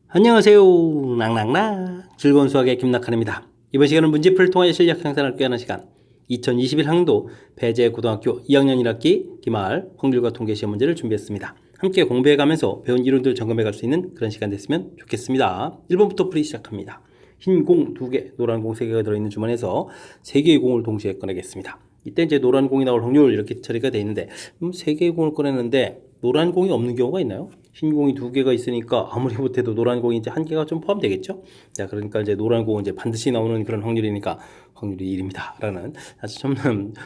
안녕하세요. 낭낭낭 즐거운 수학의 김낙한입니다. 이번 시간은 문제풀이를 통해 실력 향상을 꾀하는 시간 2021 학년도 배재고등학교 2학년 1학기 기말 확률과 통계 시험 문제를 준비했습니다. 함께 공부해가면서 배운 이론들 점검해갈 수 있는 그런 시간 됐으면 좋겠습니다. 1번부터 풀이 시작합니다. 흰 공 2개, 노란 공 3개가 들어있는 주머니에서 3개의 공을 동시에 꺼내겠습니다. 이때 이제 노란 공이 나올 확률 이렇게 처리가 되어 있는데 3개의 공을 꺼내는데 노란 공이 없는 경우가 있나요? 흰 공이 2개가 있으니까 아무리 못해도 노란 공이 이제 1개가 좀 포함되겠죠? 자, 그러니까 이제 노란 공은 이제 반드시 나오는 그런 확률이니까 확률이 1입니다. 라는 아주 좀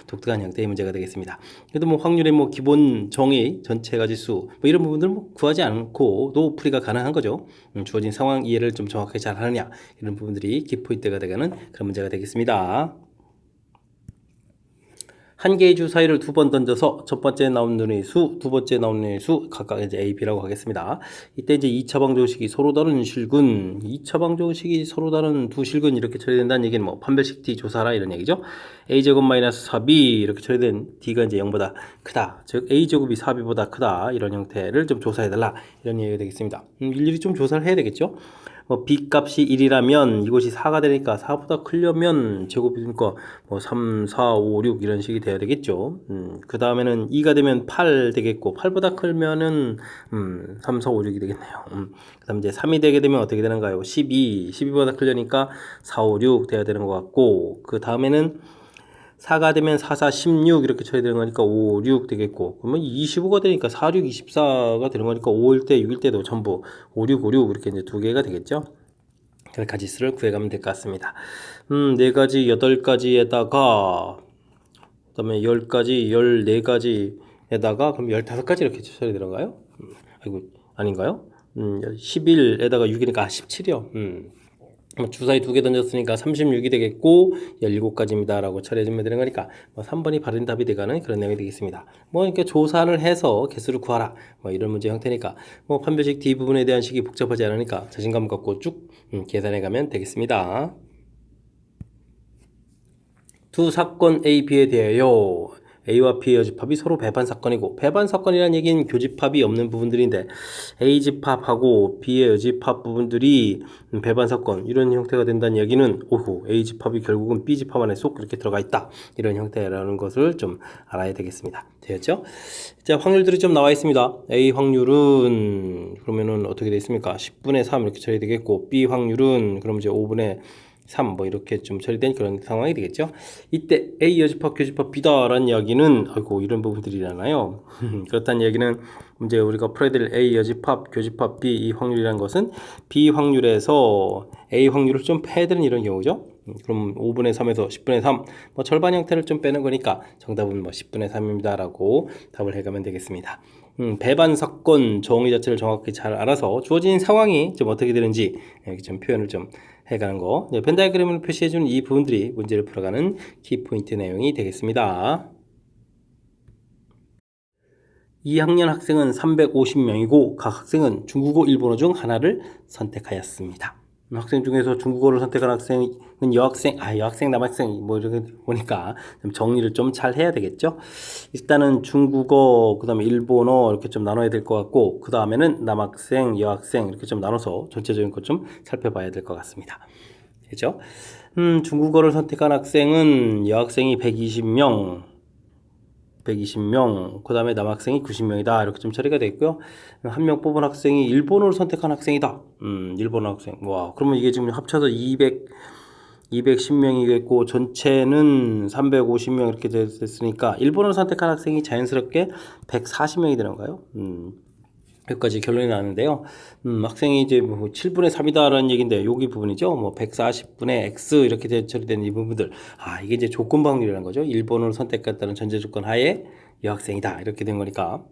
독특한 형태의 문제가 되겠습니다. 그래도 뭐 확률의 뭐 기본 정의, 전체 가지수 뭐 이런 부분들 뭐 구하지 않고도 풀이가 가능한 거죠. 주어진 상황 이해를 좀 정확하게 잘 하느냐 이런 부분들이 키포인트가 되는 그런 문제가 되겠습니다. 한 개의 주 사이를 두 번 던져서 첫 번째 나온 눈의 수, 두 번째 나온 눈의 수 각각 이제 A, B라고 하겠습니다. 이때 이제 2차 방정식이 서로 다른 실근, 2차 방정식이 서로 다른 두 실근 이렇게 처리된다는 얘기는 뭐 판별식 D 조사라 이런 얘기죠. A제곱 마이너스 4B 이렇게 처리된 D가 이제 0보다 크다. 즉 A제곱이 4B보다 크다. 이런 형태를 좀 조사해달라. 이런 얘기가 되겠습니다. 일일이 좀 조사를 해야 되겠죠. 뭐 B 값이 1이라면 이것이 4가 되니까 4보다 크려면 제곱이니까 뭐 3, 4, 5, 6 이런 식이 돼야 되겠죠. 그 다음에는 2가 되면 8 되겠고 8보다 크면은 3, 4, 5, 6이 되겠네요. 그 다음 이제 3이 되게 되면 어떻게 되는가요? 12, 12보다 크려니까 4, 5, 6 돼야 되는 것 같고 그 다음에는 4가 되면 4, 4, 16 이렇게 쳐야 되는 거니까 5, 6 되겠고 그러면 25가 되니까 4, 6, 24가 되는 거니까 5일 때, 6일 때도 전부 5, 6, 5, 6 이렇게 이제 두 개가 되겠죠. 그 가지수를 구해가면 될 것 같습니다. 4가지, 8가지에다가 그다음에 10가지, 14가지에다가 그럼 15가지 이렇게 처리 들어가요? 아이고 아닌가요? 11에다가 6이니까 17이요. 주사위 2개 던졌으니까 36이 되겠고 17가지입니다 라고 처리해주면 되는 거니까 뭐 3번이 바른 답이 되가는 그런 내용이 되겠습니다. 뭐 이렇게 조사를 해서 개수를 구하라 뭐 이런 문제 형태니까 뭐 판별식 D 부분에 대한 식이 복잡하지 않으니까 자신감 갖고 쭉 계산해 가면 되겠습니다. 두 사건 A, B에 대하여 A와 B의 여집합이 서로 배반 사건이고 배반 사건이라는 얘기는 교집합이 없는 부분들인데 A 집합하고 B의 여집합 부분들이 배반 사건 이런 형태가 된다는 얘기는 오호 A 집합이 결국은 B 집합 안에 쏙 이렇게 들어가 있다 이런 형태라는 것을 좀 알아야 되겠습니다. 되었죠? 자, 확률들이 좀 나와 있습니다. A 확률은 그러면은 어떻게 되어 있습니까? 10분의 3 이렇게 처리 되겠고 B 확률은 그럼 이제 5분의 3 뭐 이렇게 좀 처리된 그런 상황이 되겠죠. 이때 A 여집합 교집합 B다라는 이야기는 아이고 이런 부분들이잖아요. 그렇다는 얘기는 이제 우리가 풀어야 될 A 여집합 교집합 B 이 확률이라는 것은 B 확률에서 A 확률을 좀 빼드는 이런 경우죠. 그럼 5분의 3에서 10분의 3, 뭐 절반 형태를 좀 빼는 거니까 정답은 뭐 10분의 3입니다 라고 답을 해가면 되겠습니다. 배반 사건 정의 자체를 정확히 잘 알아서 주어진 상황이 좀 어떻게 되는지 이렇게 좀 표현을 좀 해가는 거. 벤 다이어그램을 표시해주는 이 부분들이 문제를 풀어가는 키포인트 내용이 되겠습니다. 2학년 학생은 350명이고 각 학생은 중국어, 일본어 중 하나를 선택하였습니다. 학생 중에서 중국어를 선택한 학생은 여학생, 남학생 뭐 이렇게 보니까 좀 정리를 좀 잘 해야 되겠죠. 일단은 중국어, 그 다음에 일본어 이렇게 좀 나눠야 될 것 같고 그 다음에는 남학생, 여학생 이렇게 좀 나눠서 전체적인 것 좀 살펴봐야 될 것 같습니다. 그죠? 중국어를 선택한 학생은 여학생이 120명, 그 다음에 남학생이 90명이다. 이렇게 좀 처리가 됐고요. 한 명 뽑은 학생이 일본어를 선택한 학생이다. 일본어 학생. 와, 그러면 이게 지금 합쳐서 210명이겠고, 전체는 350명 이렇게 됐으니까, 일본어를 선택한 학생이 자연스럽게 140명이 되는가요? 여기까지 결론이 나는데요. 학생이 이제 뭐 7분의 3이다라는 얘기인데 여기 부분이죠. 뭐 140분의 x 이렇게 처리된 이 부분들. 아, 이게 이제 조건 확률이라는 거죠. 일본어를 선택했다는 전제 조건 하에 여학생이다 이렇게 된 거니까.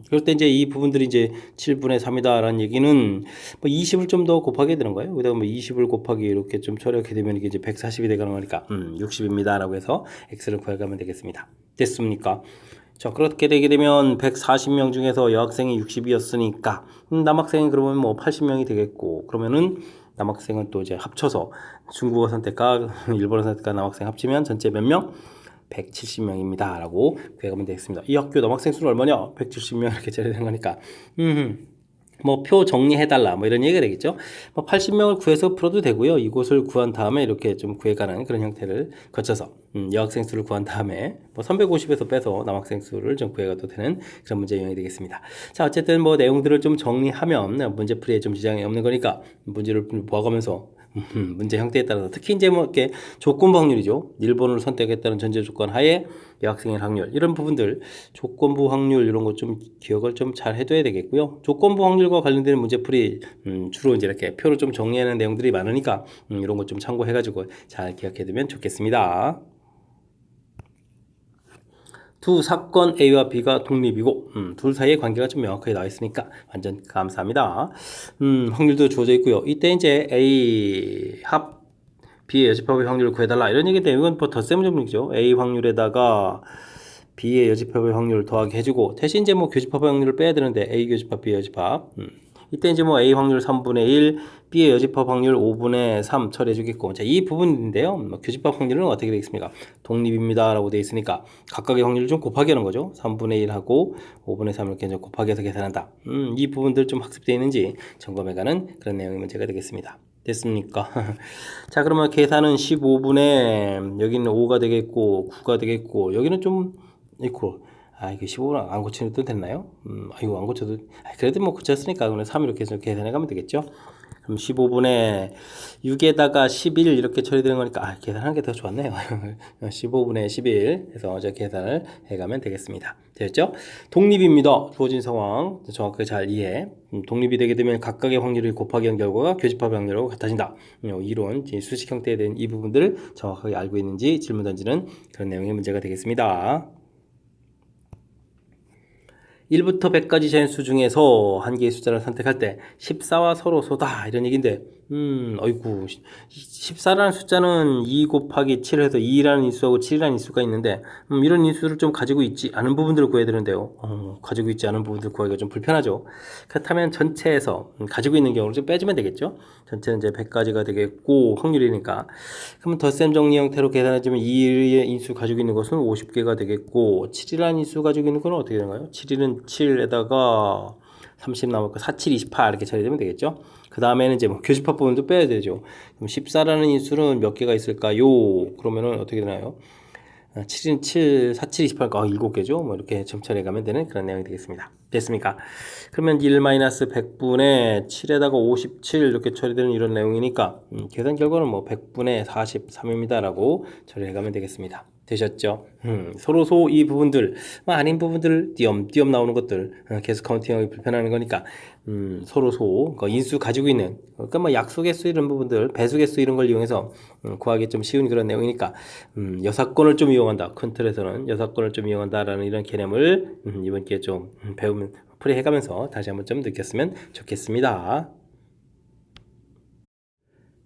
그럴 때 이제 이 부분들이 이제 7분의 3이다라는 얘기는 뭐 20을 좀 더 곱하게 되는 거예요. 그다음에 뭐 20을 곱하기 이렇게 좀 처리하게 되면 이게 이제 140이 되가는 거니까 60입니다라고 해서 x를 구해가면 되겠습니다. 됐습니까? 자, 그렇게 되게 되면 140명 중에서 여학생이 60이었으니까 남학생이 그러면 뭐 80명이 되겠고 그러면은 남학생은 또 이제 합쳐서 중국어 선택과 일본어 선택과 남학생 합치면 전체 몇 명? 170명입니다 라고 구해가면 되겠습니다. 이 학교 남학생 수는 얼마냐? 170명 이렇게 처리되는 거니까 뭐 표 정리해달라 뭐 이런 얘기가 되겠죠. 뭐 80명을 구해서 풀어도 되고요. 이곳을 구한 다음에 이렇게 좀 구해가는 그런 형태를 거쳐서 여학생 수를 구한 다음에 뭐 350에서 빼서 남학생 수를 좀 구해가도 되는 그런 문제 유형이 되겠습니다. 자, 어쨌든 뭐 내용들을 좀 정리하면 문제풀이에 좀 지장이 없는 거니까 문제를 보아가면서 문제 형태에 따라서 특히 이제 뭐 이렇게 조건부 확률이죠. 일본을 선택했다는 전제 조건 하에 여학생의 확률 이런 부분들 조건부 확률 이런 거 좀 기억을 좀 잘 해둬야 되겠고요. 조건부 확률과 관련되는 문제풀이 주로 이제 이렇게 표로 좀 정리하는 내용들이 많으니까 이런 거 좀 참고해가지고 잘 기억해두면 좋겠습니다. 두 사건 A와 B가 독립이고 둘 사이의 관계가 좀 명확하게 나와 있으니까 완전 감사합니다. 확률도 주어져 있고요. 이때 이제 A 합 B의 여집합의 확률을 구해달라 이런 얘기인데 이건 뭐 덧셈 정리죠. A 확률에다가 B의 여집합의 확률을 더하게 해주고 대신 이제 뭐 교집합의 확률을 빼야 되는데 A 교집합, B 여집합. 이때 이제 뭐 A 확률 3분의 1, B의 여집합 확률 5분의 3 처리해주겠고. 자, 이 부분인데요. 뭐 교집합 확률은 어떻게 되겠습니까? 독립입니다. 라고 되어 있으니까 각각의 확률을 좀 곱하기 하는 거죠. 3분의 1하고 5분의 3을 이렇게 곱하기 해서 계산한다. 이 부분들 좀 학습되어 있는지 점검해가는 그런 내용의 문제가 되겠습니다. 됐습니까? 자, 그러면 계산은 15분의 여기는 5가 되겠고 9가 되겠고 여기는 좀 있고 이거 15분 안 고쳐도 됐나요? 이거 안 고쳐도 그래도 뭐 고쳤으니까 그냥 3 이렇게 해서 계산해 가면 되겠죠. 그럼 15분의 6에다가 11 이렇게 처리되는 거니까 계산하는 게 더 좋았네요. 15분의 11 해서 이제 계산을 해가면 되겠습니다. 됐죠? 독립입니다. 주어진 상황 정확하게 잘 이해. 독립이 되게 되면 각각의 확률을 곱하기 한 결과가 교집합의 확률하고 같아진다. 이론, 수식 형태에 대한 이 부분들을 정확하게 알고 있는지 질문 던지는 그런 내용의 문제가 되겠습니다. 1부터 100까지 자연수 중에서 한 개의 숫자를 선택할 때 14와 서로 소다 이런 얘기인데 어이구 14라는 숫자는 2 곱하기 7 해서 2라는 인수하고 7이라는 인수가 있는데 이런 인수를 좀 가지고 있지 않은 부분들을 구해야 되는데요. 가지고 있지 않은 부분들을 구하기가 좀 불편하죠. 그렇다면 전체에서 가지고 있는 경우를 좀 빼주면 되겠죠. 전체는 이제 100까지가 되겠고 확률이니까 그러면 덧셈 정리 형태로 계산해주면 2의 인수 가지고 있는 것은 50개가 되겠고 7이라는 인수 가지고 있는 건 어떻게 되나요? 7은 7에다가 30 남았고 4, 7, 28 이렇게 처리되면 되겠죠. 그 다음에는 이제 뭐 교집합 부분도 빼야 되죠. 그럼 14라는 인수는 몇 개가 있을까요? 그러면은 어떻게 되나요? 7인 7, 4, 7, 28, 7개죠. 뭐 이렇게 점처리해 가면 되는 그런 내용이 되겠습니다. 됐습니까? 그러면 1-100분의 7에다가 57 이렇게 처리되는 이런 내용이니까 계산 결과는 뭐 100분의 43입니다. 라고 처리해 가면 되겠습니다. 되셨죠? 서로 이 부분들, 아닌 부분들, 띄엄띄엄 나오는 것들, 계속 카운팅하기 불편한 거니까, 서로 인수 가지고 있는, 그러니까 뭐 약수개수 이런 부분들, 배수개수 이런 걸 이용해서 구하기 좀 쉬운 그런 내용이니까, 여사건을 좀 이용한다. 큰 틀에서는 여사건을 좀 이용한다라는 이런 개념을 이번 기회에 좀 배우면, 풀이해가면서 다시 한번 좀 느꼈으면 좋겠습니다.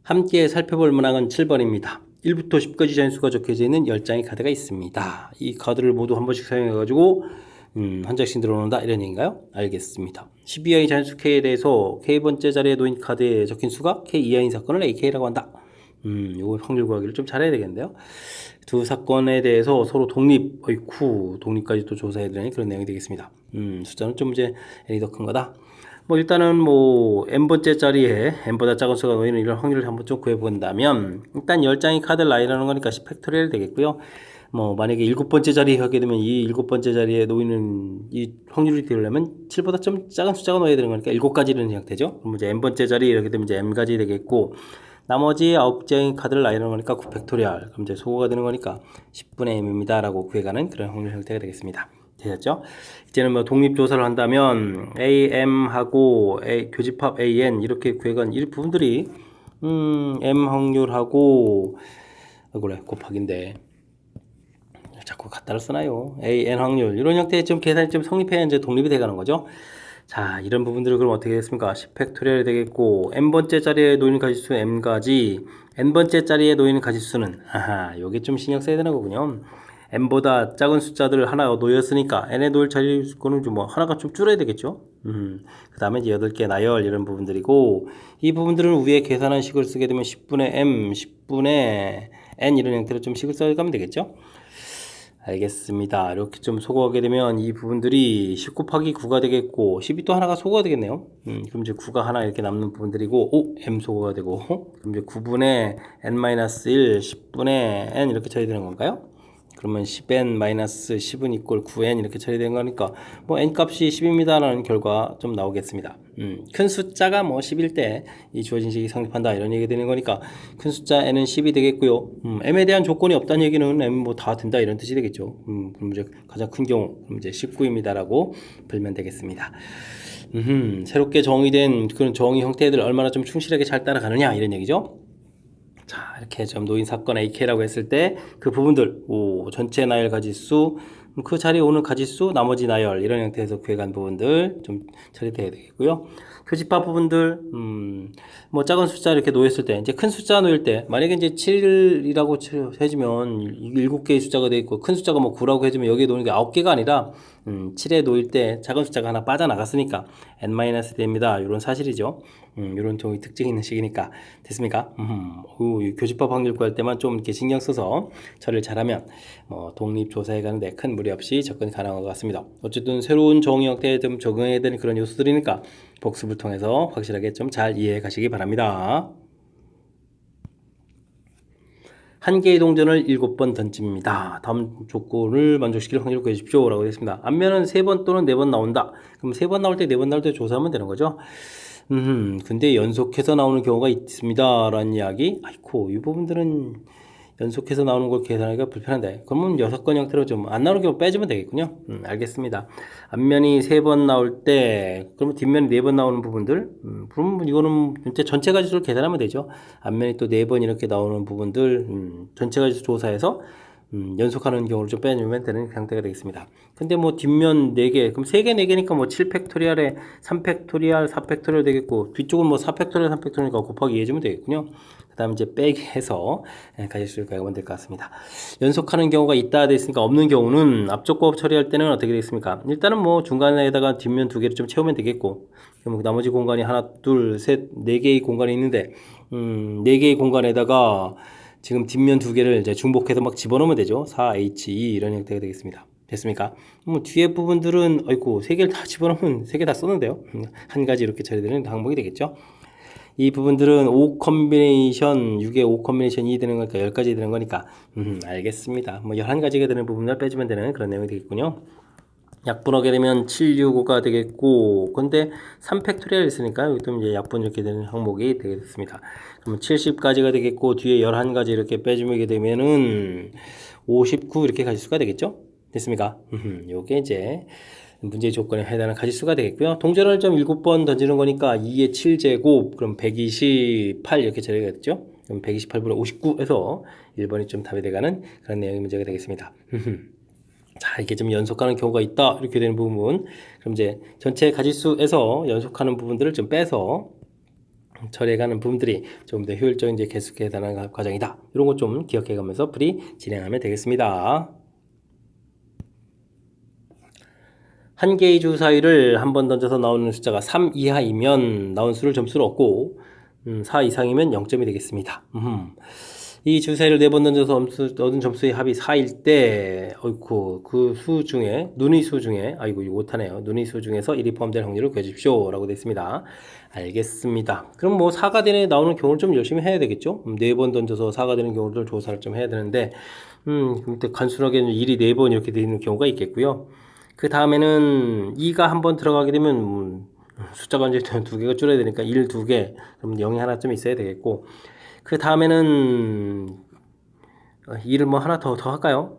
함께 살펴볼 문항은 7번입니다. 1부터 10까지 자연수가 적혀져 있는 10장의 카드가 있습니다. 이 카드를 모두 한 번씩 사용해가지고 한 장씩 들어놓는다 이런 얘기인가요? 알겠습니다. 12항의 자연수 K에 대해서 K번째 자리에 놓인 카드에 적힌 수가 K 이하인 사건을 AK라고 한다. 요거 확률 구하기를 좀 잘해야 되겠는데요. 두 사건에 대해서 서로 독립까지 또 조사해야 되는 그런 내용이 되겠습니다. 숫자는 좀 이제 N이 더 큰 거다. 뭐 일단은 뭐 n번째 자리에 n보다 작은 수가 놓이는 이런 확률을 한번 좀 구해본다면 일단 10장의 카드를 나열하는 거니까 10팩토리얼 되겠고요. 뭐 만약에 7번째 자리에 하게 되면 이 7번째 자리에 놓이는 이 확률이 되려면 7보다 좀 작은 숫자가 놓여야 되는 거니까 7가지라는 형태죠. 그럼 이제 n번째 자리 이렇게 되면 이제 m가지 되겠고 나머지 9장의 카드를 나열하는 거니까 9팩토리얼 그럼 이제 소거가 되는 거니까 10분의 m입니다 라고 구해가는 그런 확률 형태가 되겠습니다. 되셨죠? 이제는 뭐 독립조사를 한다면 AM하고 교집합 AN 이렇게 구해간 이 부분들이 M 확률하고 그래 곱하기인데 자꾸 갖다를 쓰나요? AN 확률 이런 형태의 좀 계산이 좀 성립해야 이제 독립이 돼가는 거죠. 자 이런 부분들을 그럼 어떻게 됐습니까? 10팩토리얼이 되겠고 n번째 자리에 놓이는 가지수 m가지 n번째 자리에 놓이는 가지수는 요게 좀 신경 써야 되는 거군요. n보다 작은 숫자들 하나 놓였으니까 n에 놓일 자리수는 좀 뭐 하나가 좀 줄어야 되겠죠. 그 다음에 이제 8개 나열 이런 부분들이고 이 부분들은 위에 계산한 식을 쓰게 되면 10분의 m, 10분의 n 이런 형태로 좀 식을 써가면 되겠죠. 알겠습니다. 이렇게 좀 소거하게 되면 이 부분들이 10 곱하기 9가 되겠고 10이 또 하나가 소거가 되겠네요. 그럼 이제 9가 하나 이렇게 남는 부분들이고 m 소거가 되고 그럼 이제 9분의 n-1 10분의 n 이렇게 처리되는 건가요? 그러면 10n-10은 이꼴 9n 이렇게 처리되는 거니까 뭐 n 값이 10입니다 라는 결과 좀 나오겠습니다. 큰 숫자가 뭐 10일 때 이 주어진 식이 성립한다 이런 얘기 되는 거니까 큰 숫자 n은 10이 되겠고요. m에 대한 조건이 없다는 얘기는 m 뭐 다 된다 이런 뜻이 되겠죠. 그럼 이제 가장 큰 경우 그럼 이제 19입니다 라고 풀면 되겠습니다. 새롭게 정의된 그런 정의 형태들 얼마나 좀 충실하게 잘 따라가느냐 이런 얘기죠. 자, 이렇게 좀 노인 사건 AK라고 했을 때 그 부분들, 전체 나열 가지수, 그 자리에 오는 가지수, 나머지 나열, 이런 형태에서 구해간 부분들 좀 처리돼야 되겠고요. 교집합 부분들, 뭐 작은 숫자 이렇게 놓였을 때, 이제 큰 숫자 놓일 때, 만약에 이제 7이라고 해주면 7개의 숫자가 되겠고, 큰 숫자가 뭐 9라고 해주면 여기에 놓는 게 9개가 아니라, 7에 놓일 때 작은 숫자가 하나 빠져나갔으니까 n-됩니다. 이런 사실이죠. 이런 좀 특징이 있는 식이니까 됐습니까? 교집합 확률 구할 때만 좀 이렇게 신경 써서 처리를 잘하면 독립조사에 가는데 큰 무리 없이 접근이 가능한 것 같습니다. 어쨌든 새로운 정의 형태에 좀 적응해야 되는 그런 요소들이니까 복습을 통해서 확실하게 좀 잘 이해해 가시기 바랍니다. 한 개의 동전을 7번 던집니다. 다음 조건을 만족시킬 확률을 구해주십시오 라고 되어 있습니다. 앞면은 3번 또는 4번 나온다. 그럼 3번 나올 때 4번 나올 때 조사하면 되는 거죠. 근데 연속해서 나오는 경우가 있습니다 라는 이야기. 아이고, 이 부분들은 연속해서 나오는 걸 계산하기가 불편한데 그러면 6건 형태로 좀 안 나오는 경우 빼주면 되겠군요. 알겠습니다. 앞면이 3번 나올 때 그러면 뒷면이 4번 나오는 부분들 그럼 이거는 전체 가지수를 계산하면 되죠. 앞면이 또 4번 이렇게 나오는 부분들 전체 가지수 조사해서 연속하는 경우를 좀 빼주면 되는 형태가 되겠습니다. 근데 뭐 뒷면 4개, 그럼 3개, 4개니까 뭐 7팩토리얼에 3팩토리얼, 4팩토리얼 되겠고, 뒤쪽은 뭐 4팩토리얼, 3팩토리얼이니까 곱하기 해주면 되겠군요. 그 다음 이제 빼기해서 가질수를 가져가면 될 것 같습니다. 연속하는 경우가 있다 돼 있으니까 없는 경우는 앞쪽 곱 처리할 때는 어떻게 되겠습니까? 일단은 뭐 중간에다가 뒷면 2개를 좀 채우면 되겠고, 그럼 나머지 공간이 하나, 둘, 셋, 4개의 공간이 있는데, 4개의 공간에다가 지금 뒷면 2개를 이제 중복해서 막 집어넣으면 되죠. 4H2 이런 형태가 되겠습니다. 됐습니까? 뒤에 부분들은 아이고 3개를 다 집어넣으면 3개 다 썼는데요. 한 가지 이렇게 처리되는 항목이 되겠죠. 이 부분들은 5 컨비네이션 6에 5 컨비네이션이 되는 거니까 10가지 되는 거니까 알겠습니다. 뭐 11가지가 되는 부분을 빼주면 되는 그런 내용이 되겠군요. 약분하게 되면 765가 되겠고, 근데 3팩토리얼 있으니까 여기도 이제 약분 이렇게 되는 항목이 되겠습니다. 그러면 70가지가 되겠고, 뒤에 11가지 이렇게 빼주게 되면은 59 이렇게 가지수가 되겠죠? 됐습니까? 요게 이제 문제 조건에 해당하는 가지수가 되겠고요. 동전을 좀 7번 던지는 거니까 2의 7제곱, 그럼 128 이렇게 처리가 됐죠? 그럼 128분의 59에서 1번이 좀 답이 돼가는 그런 내용의 문제가 되겠습니다. 자, 이게 좀 연속하는 경우가 있다 이렇게 되는 부분, 그럼 이제 전체 가지수에서 연속하는 부분들을 좀 빼서 처리해가는 부분들이 좀 더 효율적인 이제 개수 계산하는 과정이다. 이런 거 좀 기억해가면서 풀이 진행하면 되겠습니다. 한 개의 주 사이를 한 번 던져서 나오는 숫자가 3 이하이면 나온 수를 점수로 얻고 4 이상이면 0점이 되겠습니다. 이 주 사이를 4번 던져서 얻은 점수의 합이 4일 때 어이쿠 그 수 중에 눈의 수 중에 아이고 이거 못하네요. 눈의 수 중에서 1이 포함될 확률을 구해주십시오 라고 되어 있습니다. 알겠습니다. 그럼 뭐 4가 되는 나오는 경우를 좀 열심히 해야 되겠죠. 4번 던져서 4가 되는 경우를 조사를 좀 해야 되는데 간순하게 1이 4번 이렇게 되는 경우가 있겠고요. 그 다음에는 2가 한번 들어가게 되면 숫자가 이제 2개가 줄어야 되니까 1, 2개 그럼 0이 하나쯤 있어야 되겠고, 그 다음에는 2를 뭐 하나 더 할까요?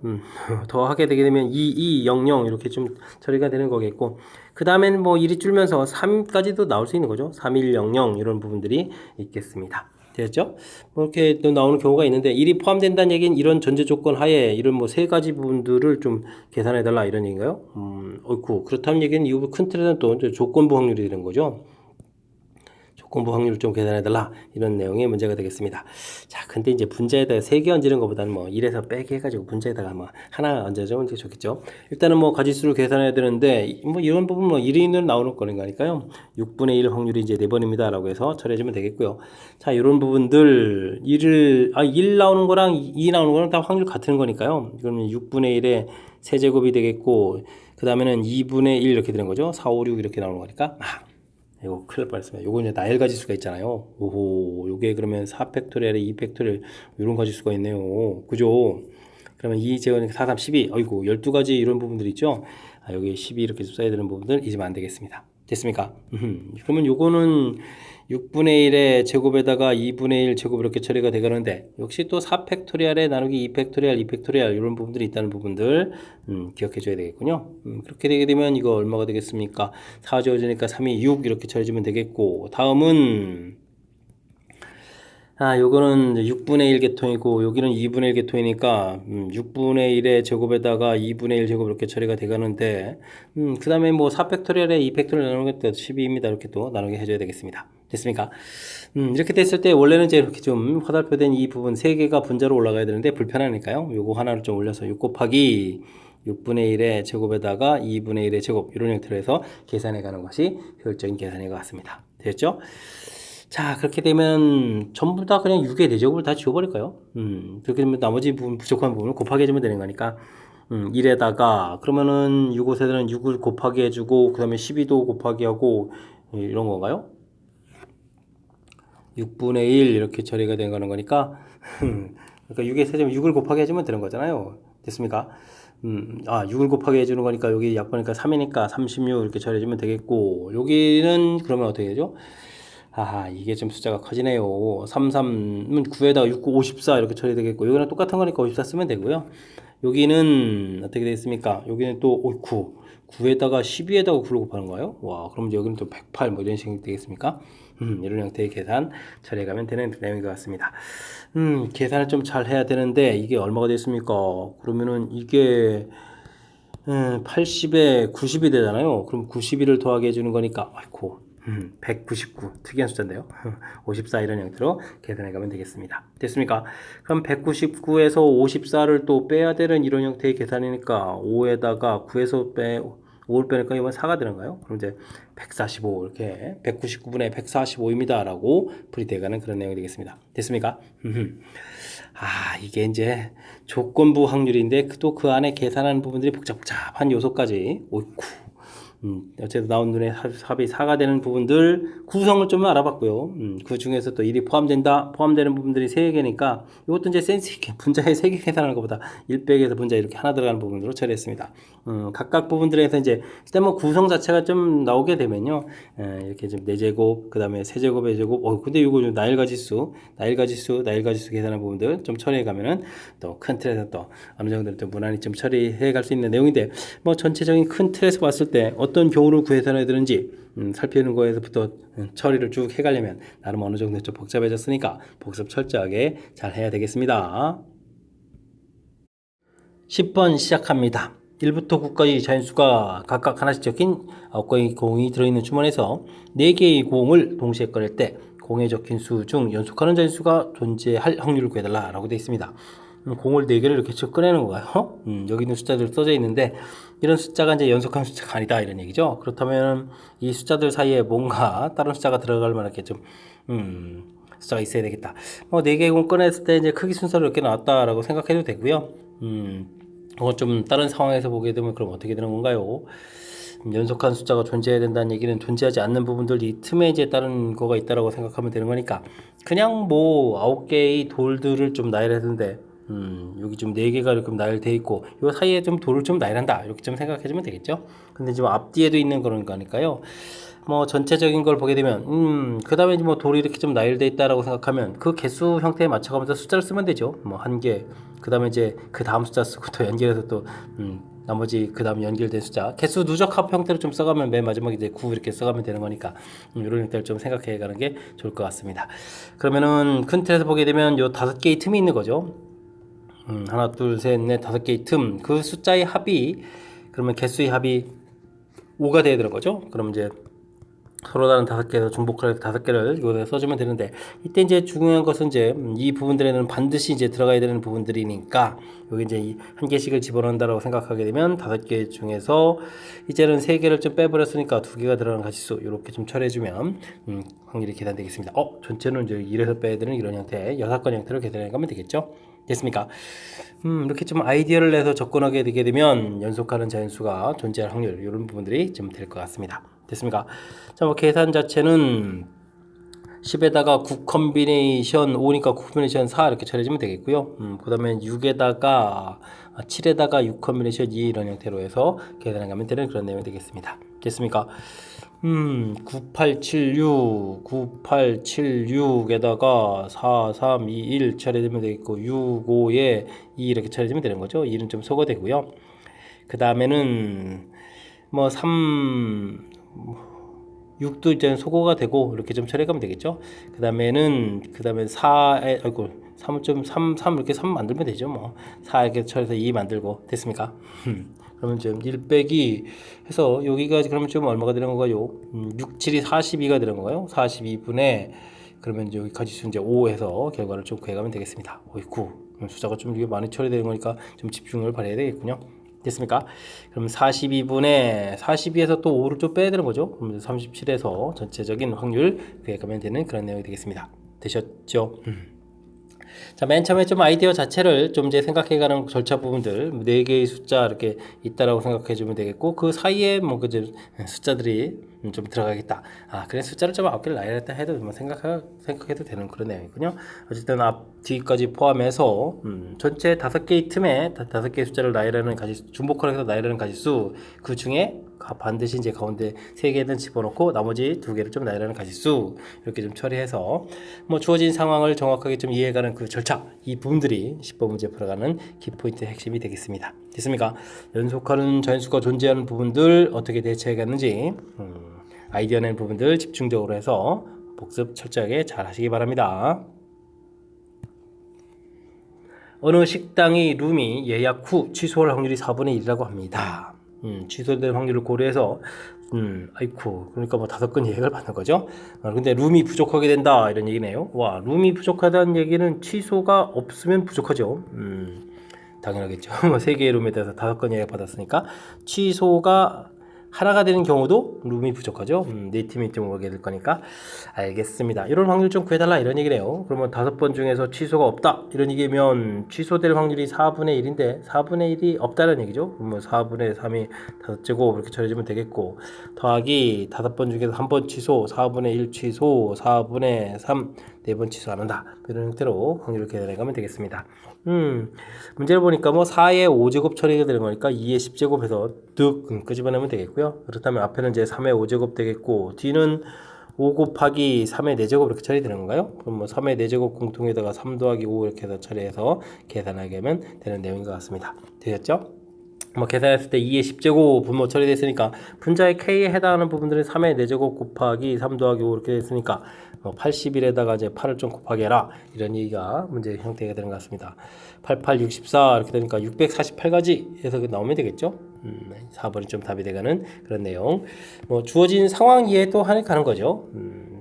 더 하게 되게 되면 2, 2, 0, 0 이렇게 좀 처리가 되는 거겠고, 그 다음에는 뭐 1이 줄면서 3까지도 나올 수 있는 거죠. 3, 1, 0, 0 이런 부분들이 있겠습니다. 됐죠? 뭐 이렇게 또 나오는 경우가 있는데 1이 포함된다는 얘기는 이런 전제 조건 하에 이런 뭐 3가지 부분들을 좀 계산해 달라 이런 얘기인가요? 어이쿠 그렇다는 얘기는 이 큰 틀에는 또 조건부 확률이 되는 거죠. 조건부 확률을 좀 계산해달라 이런 내용의 문제가 되겠습니다. 자, 근데 이제 분자에다가 3개 얹는 것보다는 뭐 1에서 빼기 해가지고 분자에다가 뭐 하나 얹어주면 되게 좋겠죠. 일단은 뭐 가지수를 계산해야 되는데 뭐 이런 부분 뭐 1인으로 나오는 거니까요. 6분의 1 확률이 이제 4번입니다 라고 해서 처리해주면 되겠고요. 자, 이런 부분들 1 나오는 거랑 2 나오는 거랑 다 확률 같은 거니까요. 그러면 6분의 1의 세제곱이 되겠고, 그 다음에는 2분의 1 이렇게 되는 거죠. 4, 5, 6 이렇게 나오는 거니까. 이거 큰일 날 뻔했습니다. 요거 이제 나열 가지수가 있잖아요. 오호, 요게 그러면 4 팩토리얼에 2 팩토리얼 이런 가지수가 있네요. 그죠? 그러면 2 제곱이니까 4, 3, 12. 어이구, 12가지 이런 부분들 있죠? 여기 12 이렇게 써야 되는 부분들 잊으면 안 되겠습니다. 됐습니까? 그러면 요거는 6분의 1의 제곱에다가 2분의 1 제곱 이렇게 처리가 되가는데 역시 또 4팩토리얼에 나누기 2팩토리얼, 2팩토리얼 이런 부분들이 있다는 부분들 기억해 줘야 되겠군요. 그렇게 되게 되면 이거 얼마가 되겠습니까? 4 지워지니까 3이 6 이렇게 처리해주면 되겠고, 다음은 요거는 6분의 1 계통이고 여기는 2분의 1 계통이니까 6분의 1의 제곱에다가 2분의 1 제곱 이렇게 처리가 돼가는데 그 다음에 뭐 4팩토리얼에 2팩토리얼 나누는 것도 12입니다. 이렇게 또 나누게 해줘야 되겠습니다. 됐습니까? 이렇게 됐을 때 원래는 이제 이렇게 좀 화살표된 이 부분 3개가 분자로 올라가야 되는데 불편하니까요. 요거 하나를 좀 올려서 6 곱하기 6분의 1의 제곱에다가 2분의 1의 제곱 이런 형태로 해서 계산해 가는 것이 효율적인 계산인 것 같습니다. 됐죠? 자, 그렇게 되면 전부 다 그냥 6의 대제곱을 다 지워버릴까요? 그렇게 되면 나머지 부분, 부족한 부분을 곱하기 해주면 되는 거니까 1에다가 그러면은 이곳에는 6을 곱하기 해주고 그 다음에 12도 곱하기 하고 이런 건가요? 6분의 1 이렇게 처리가 되는 거니까 그러니까 6의 세제곱 6을 곱하기 해주면 되는 거잖아요. 됐습니까? 6을 곱하기 해주는 거니까 여기 약보니까 3이니까 36 이렇게 처리해주면 되겠고, 여기는 그러면 어떻게 되죠? 이게 좀 숫자가 커지네요. 33은 9에다가 6, 9, 54 이렇게 처리되겠고, 여기는 똑같은 거니까 54 쓰면 되고요. 여기는 어떻게 되겠습니까? 여기는 또 9에다가 12에다가 9를 곱하는 거예요. 와, 그럼 여기는 또 108 뭐 이런 식이 되겠습니까? 이런 형태의 계산 처리해가면 되는 내용인 것 같습니다. 계산을 좀 잘 해야 되는데 이게 얼마가 됐습니까? 그러면은 이게 80에 90이 되잖아요. 그럼 91을 더하게 해주는 거니까, 199. 특이한 숫자인데요. 54 이런 형태로 계산해 가면 되겠습니다. 됐습니까? 그럼 199에서 54를 또 빼야 되는 이런 형태의 계산이니까 5에다가 9에서 5를 빼니까 이건 4가 되는가요? 그럼 이제 145 이렇게 199분의 145입니다. 라고 풀이되어가는 그런 내용이 되겠습니다. 됐습니까? 이게 이제 조건부 확률인데 또 그 안에 계산하는 부분들이 복잡한 요소까지 옳고, 어쨌든 나온 눈에 합이 4가 되는 부분들 구성을 좀 알아봤고요. 그 중에서 또 1이 포함되는 부분들이 3개니까 이것도 이제 센스 있게 분자에 3개 계산하는 것보다 1 빼기에서 분자 이렇게 하나 들어가는 부분으로 처리했습니다. 각각 부분들에서 이제 일단 뭐 구성 자체가 좀 나오게 되면요. 이렇게 좀 4제곱, 그 다음에 세제곱의 제곱, 근데 이거 좀 나일가지수 계산하는 부분들 좀 처리해 가면은 또 큰 틀에서 또 어느 정도 좀 무난히 좀 처리해 갈 수 있는 내용인데, 뭐 전체적인 큰 틀에서 봤을 때 어떤 경우를 구해서해야 되는지 살피는 거에서부터 처리를 쭉 해가려면 나름 어느 정도 좀 복잡해졌으니까 복습 철저하게 잘 해야 되겠습니다. 10번 시작합니다. 1부터 9까지 자연수가 각각 하나씩 적힌 9개의 공이 들어있는 주머니에서 4개의 공을 동시에 꺼낼 때 공에 적힌 수 중 연속하는 자연수가 존재할 확률을 구해달라 라고 되어 있습니다. 공을 4개를 이렇게 쭉 꺼내는 거가요. 여기 있는 숫자들 써져 있는데 이런 숫자가 이제 연속한 숫자가 아니다 이런 얘기죠. 그렇다면 이 숫자들 사이에 뭔가 다른 숫자가 들어갈 만한 게 좀 숫자가 있어야 되겠다. 4개의 공 꺼냈을 때 이제 크기 순서로 이렇게 나왔다라고 생각해도 되고요. 그건 좀 다른 상황에서 보게 되면 그럼 어떻게 되는 건가요? 연속한 숫자가 존재해야 된다는 얘기는 존재하지 않는 부분들이 틈에 이제 다른 거가 있다라고 생각하면 되는 거니까, 그냥 뭐 9개의 돌들을 좀 나열했는데 여기 좀 4개가 이렇게 나열되어 있고 이 사이에 좀 돌을 좀 나열한다 이렇게 좀 생각해주면 되겠죠. 근데 지금 앞뒤에도 있는 그런 거니까요. 뭐 전체적인 걸 보게 되면 그 다음에 뭐 돌이 이렇게 좀 나열되어 있다라고 생각하면 그 개수 형태에 맞춰가면서 숫자를 쓰면 되죠. 뭐 1개, 그 다음에 이제 그 다음 숫자 쓰고 또 연결해서 또 나머지 그 다음 연결된 숫자 개수 누적 합 형태로 좀 써가면 맨 마지막에 이제 9 이렇게 써가면 되는 거니까 이런 형태를 좀 생각해 가는 게 좋을 것 같습니다. 그러면은 큰 틀에서 보게 되면 요 5개의 틈이 있는 거죠. 하나, 둘, 셋, 넷, 5개의 틈, 그 숫자의 합이, 그러면 개수의 합이 5가 돼야 되는 거죠. 그럼 이제 서로 다른 5개에서 중복할 5개를 이거에 써주면 되는데, 이때 이제 중요한 것은 이제 이 부분들에는 반드시 이제 들어가야 되는 부분들이니까 여기 이제 이 한 개씩을 집어넣는다라고 생각하게 되면 5개 중에서 이제는 3개를 좀 빼버렸으니까 2개가 들어가는 가지수 이렇게 좀 처리해주면 확률이 계산되겠습니다. 전체는 이제 1에서 빼야 되는 이런 형태 6건 형태로 계산해 가면 되겠죠. 됐습니까? 이렇게 좀 아이디어를 내서 접근하게 되게 되면 연속하는 자연수가 존재할 확률 이런 부분들이 좀 될 것 같습니다. 됐습니까? 자, 뭐 계산 자체는 10에다가 9 컨비네이션 5니까 9 컨비네이션 4 이렇게 처리해주면 되겠고요. 그 다음에 6에다가 7에다가 6 컨비네이션 2 이런 형태로 해서 계산해 가면 되는 그런 내용이 되겠습니다. 됐습니까? 9876에다가 4, 3, 2, 1 처리되면 되겠고 6, 5에 2 이렇게 처리되면 되는 거죠. 1은 좀 소거되고요. 그 다음에는 뭐 3, 6도 이제 소거가 되고 이렇게 좀 처리하면 되겠죠. 그 다음에 4에 3을 좀 3 이렇게 3 만들면 되죠. 뭐 4 이렇게 처리해서 2 만들고 됐습니까? 그러면 좀 1 빼기 해서 여기가 그러면 좀 얼마가 되는 건가요? 6, 7이 42가 되는 건가요? 42분에 그러면 여기 가지수 이제 5 해서 결과를 좀 구해가면 되겠습니다. 9 숫자가 좀 이게 많이 처리되는 거니까 좀 집중을 발휘해야 되겠군요. 됐습니까? 그럼 42분에 42에서 또 5를 좀 빼야 되는 거죠. 그럼 37에서 전체적인 확률 구해가면 되는 그런 내용이 되겠습니다. 되셨죠? 자, 맨 처음에 좀 아이디어 자체를 좀 이제 생각해가는 절차 부분들 4개의 숫자 이렇게 있다라고 생각해 주면 되겠고 그 사이에 뭐 그제 숫자들이 좀 들어가겠다. 그래 숫자를 좀 9개를 나열했다 해도 뭐 생각해도 되는 그런 내용이군요. 어쨌든 앞 뒤까지 포함해서 전체 5개의 틈에 5개의 숫자를 나열하는 가지수 중복을 해서 나열하는 가지수 그 중에 반드시 이제 가운데 3개는 집어넣고 나머지 2개를 좀 나열하는 가지수 이렇게 좀 처리해서 뭐 주어진 상황을 정확하게 좀 이해해가는 그 절차 이 부분들이 10번 문제 풀어가는 키포인트의 핵심이 되겠습니다. 됐습니까? 연속하는 자연수가 존재하는 부분들 어떻게 대처해갔는지 아이디어 낸 부분들 집중적으로 해서 복습 철저하게 잘 하시기 바랍니다. 어느 식당의 룸이 예약 후 취소할 확률이 4분의 1이라고 합니다. 취소될 확률을 고려해서 아이쿠 그러니까 뭐 5건 예약을 받는 거죠. 근데 룸이 부족하게 된다 이런 얘기네요. 와, 룸이 부족하다는 얘기는 취소가 없으면 부족하죠. 당연하겠죠. 3개의 룸에 대해서 5건 예약 받았으니까 취소가 하나가 되는 경우도 룸이 부족하죠. 네 팀이 좀 오게 될 거니까. 알겠습니다. 이런 확률 좀 구해달라 이런 얘기네요. 그러면 5번 중에서 취소가 없다 이런 얘기면 취소될 확률이 4분의 1인데 4분의 1이 없다는 얘기죠. 그러면 4분의 3이 5제곱 이렇게 처리해주면 되겠고 더하기 5번 중에서 1번 취소 4분의 1 취소 4분의 3 4번 취소 안 한다 이런 형태로 확률을 계산해 가면 되겠습니다. 문제를 보니까 뭐 4의 5제곱 처리가 되는 거니까 2의 10제곱 해서 득 끄집어내면 되겠고요. 그렇다면 앞에는 이제 3의 5제곱 되겠고 뒤는 5 곱하기 3의 4제곱 이렇게 처리되는 건가요? 그럼 뭐 3의 4제곱 공통에다가 3 더하기 5 이렇게 해서 처리해서 계산하게 하면 되는 내용인 것 같습니다. 되셨죠? 뭐 계산했을 때 2의 10제곱 분모 처리됐으니까 분자의 K에 해당하는 부분들은 3의 4제곱 곱하기 3 더하기 5 이렇게 됐으니까 81에다가 이제 8을 좀 곱하기 해라 이런 얘기가 문제 형태가 되는 것 같습니다. 88, 64 이렇게 되니까 648가지 해서 나오면 되겠죠. 4번이 좀 답이 돼가는 그런 내용. 뭐 주어진 상황 이해 또 하는 가는 거죠.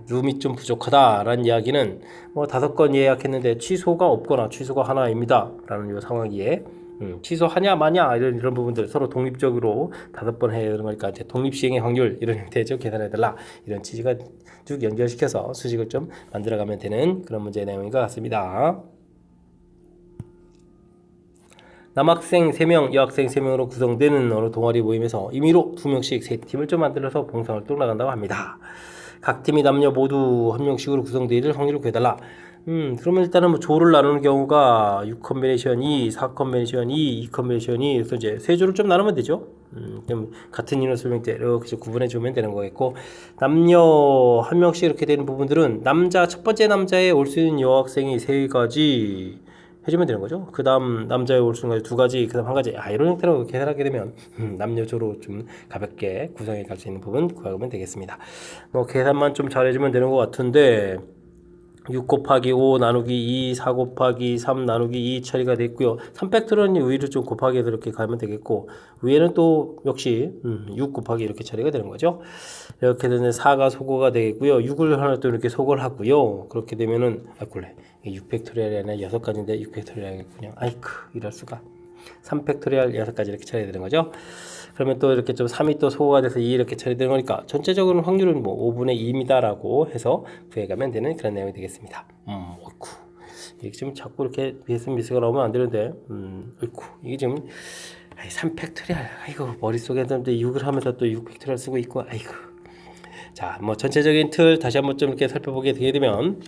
룸이 좀 부족하다라는 이야기는 뭐 5건 예약했는데 취소가 없거나 취소가 하나입니다 라는 이 상황 이해. 취소하냐 마냐 이런 부분들 서로 독립적으로 5번 해야 되는 거니까 이제 독립시행의 확률 이런 형태죠. 계산해달라 이런 취지가 쭉 연결시켜서 수식을 좀 만들어가면 되는 그런 문제의 내용인 것 같습니다. 남학생 3명, 여학생 3명으로 구성되는 어느 동아리 모임에서 임의로 2명씩 3팀을 좀 만들어서 봉사활동 나간다고 합니다. 각 팀이 남녀 모두 1명씩으로 구성되기를 확률을 구해달라. 그러면 일단은 뭐 조를 나누는 경우가 6 컨비네이션 2, 4 컨비네이션 2, 2 컨비네이션 2 그래서 이제 세 조를 좀 나누면 되죠. 그럼 같은 인원 설명때 이렇게 구분해 주면 되는 거겠고 남녀 1명씩 이렇게 되는 부분들은 첫 번째 남자에 올 수 있는 여학생이 3가지 해주면 되는 거죠. 그 다음 남자에 올 수 있는 2가지, 그 다음 1가지 이런 형태로 계산하게 되면 남녀조로 좀 가볍게 구성해 갈 수 있는 부분 구하면 되겠습니다. 뭐 계산만 좀 잘해주면 되는 것 같은데 6 곱하기 5 나누기 2, 4 곱하기 3 나누기 2 처리가 됐고요. 3팩토리얼은 위로 좀 곱하기해서 이렇게 가면 되겠고, 위에는 또 역시 6 곱하기 이렇게 처리가 되는 거죠. 이렇게 되면 4가 소거가 되겠고요. 6을 하나 또 이렇게 소거를 하고요. 그렇게 되면은, 꿀래. 6팩토리얼이 아니라 6가지인데 6팩토리얼이군요. 아이쿠, 이럴 수가. 3팩토리얼 6가지 이렇게 처리되는 거죠. 그러면 또 이렇게 좀 3이 또 소거가 돼서 2 이렇게 처리되는 거니까 전체적으로 확률은 뭐 5분의 2입니다라고 해서 구해가면 되는 그런 내용이 되겠습니다. 어이쿠. 이게 지금 자꾸 이렇게 미스가 나오면 안 되는데, 어이쿠. 이게 지금 3팩토리얼. 아이고, 머릿속에 6을 하면서 또 6팩토리얼 쓰고 있고, 아이고. 자, 뭐 전체적인 틀 다시 한번 좀 이렇게 살펴보게 되면,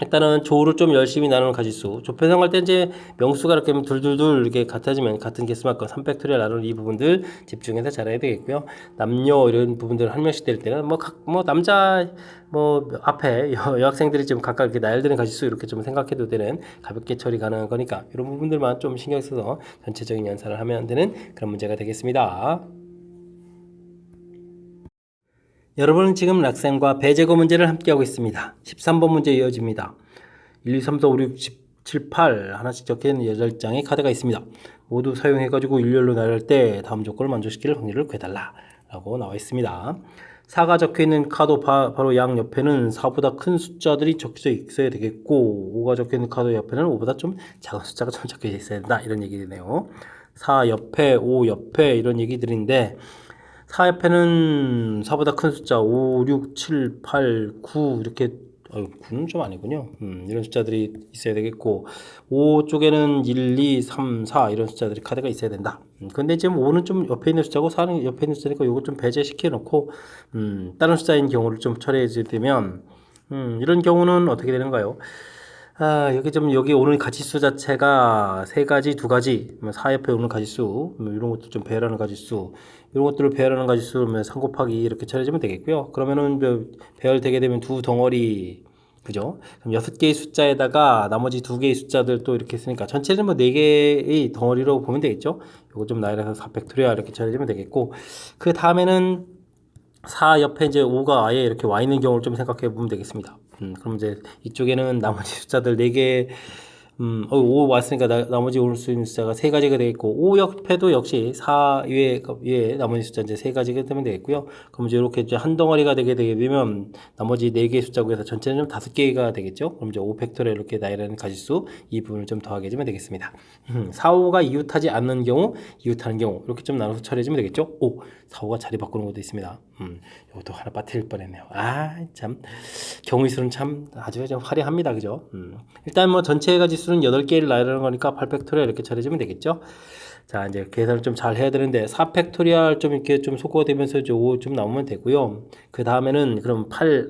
일단은 조를 좀 열심히 나누는 가지수. 조편성할 때 이제 명수가 이렇게 둘둘둘 이렇게 같아지면 같은 개수만큼 3팩토리얼 나누는 이 부분들 집중해서 잘해야 되겠고요. 남녀 이런 부분들 한 명씩 될 때는 뭐 남자 뭐 앞에 여학생들이 좀 각각 이렇게 나열되는 가지수 이렇게 좀 생각해도 되는 가볍게 처리 가능한 거니까 이런 부분들만 좀 신경 써서 전체적인 연산을 하면 되는 그런 문제가 되겠습니다. 여러분은 지금 락셈과 배제거 문제를 함께하고 있습니다. 13번 문제 이어집니다. 1, 2, 3, 4, 5, 6, 7, 8 하나씩 적혀있는 8장의 카드가 있습니다. 모두 사용해가지고 일렬로 나열할 때 다음 조건을 만족시킬 확률을 구해달라 라고 나와 있습니다. 4가 적혀있는 카드 바로 양 옆에는 4보다 큰 숫자들이 적혀져 있어야 되겠고 5가 적혀있는 카드 옆에는 5보다 좀 작은 숫자가 좀 적혀져 있어야 된다 이런 얘기네요. 4 옆에 5 옆에 이런 얘기들인데 4 옆에는 4보다 큰 숫자 5, 6, 7, 8, 9 이렇게 9는 좀 아니군요. 이런 숫자들이 있어야 되겠고 5 쪽에는 1, 2, 3, 4 이런 숫자들이 카드가 있어야 된다. 근데 지금 5는 좀 옆에 있는 숫자고 4는 옆에 있는 숫자니까 이거 좀 배제시켜 놓고 다른 숫자인 경우를 좀 처리해 주면 이런 경우는 어떻게 되는가요? 여기 오는 가지수 자체가 3가지, 2가지, 4 옆에 오는 가지수, 이런 것도 좀 배열하는 가지수, 이런 것들을 배열하는 가지수면 3 곱하기 이렇게 처리해주면 되겠고요. 그러면은 배열되게 되면 두 덩어리, 그죠? 그럼 6개의 숫자에다가 나머지 2개의 숫자들 또 이렇게 쓰니까 전체는 뭐 4개의 덩어리로 보면 되겠죠? 이거 좀 나열해서 4팩토리얼 이렇게 처리해주면 되겠고, 그 다음에는 4 옆에 이제 5가 아예 이렇게 와 있는 경우를 좀 생각해 보면 되겠습니다. 그럼 이제 이쪽에는 나머지 숫자들 4개, 5 왔으니까 나머지 올 수 있는 숫자가 3가지가 되겠고, 5 옆에도 역시 4 위에 나머지 숫자 이제 3가지가 되면 되겠고요. 그럼 이제 이렇게 이제 한 덩어리가 되게 되면 나머지 4개의 숫자고 해서 전체는 좀 5개가 되겠죠. 그럼 이제 5팩토리얼 이렇게 나열하는 가지수 이 부분을 좀 더하게 해주면 되겠습니다. 4, 5가 이웃하지 않는 경우, 이웃하는 경우 이렇게 좀 나눠서 처리해주면 되겠죠. 4, 5가 자리 바꾸는 것도 있습니다. 이것도 하나 빠뜨릴 뻔했네요. 참 경우의 수는 참 아주 좀 화려합니다. 그죠? 일단 뭐 전체 가지수는 8개를 나열하는 거니까 8팩토리얼 이렇게 처리해주면 되겠죠. 자, 이제 계산을 좀 잘 해야 되는데 4팩토리얼 좀 이렇게 좀 소거되면서 이제 5 좀 나오면 되고요. 그 다음에는 그럼 8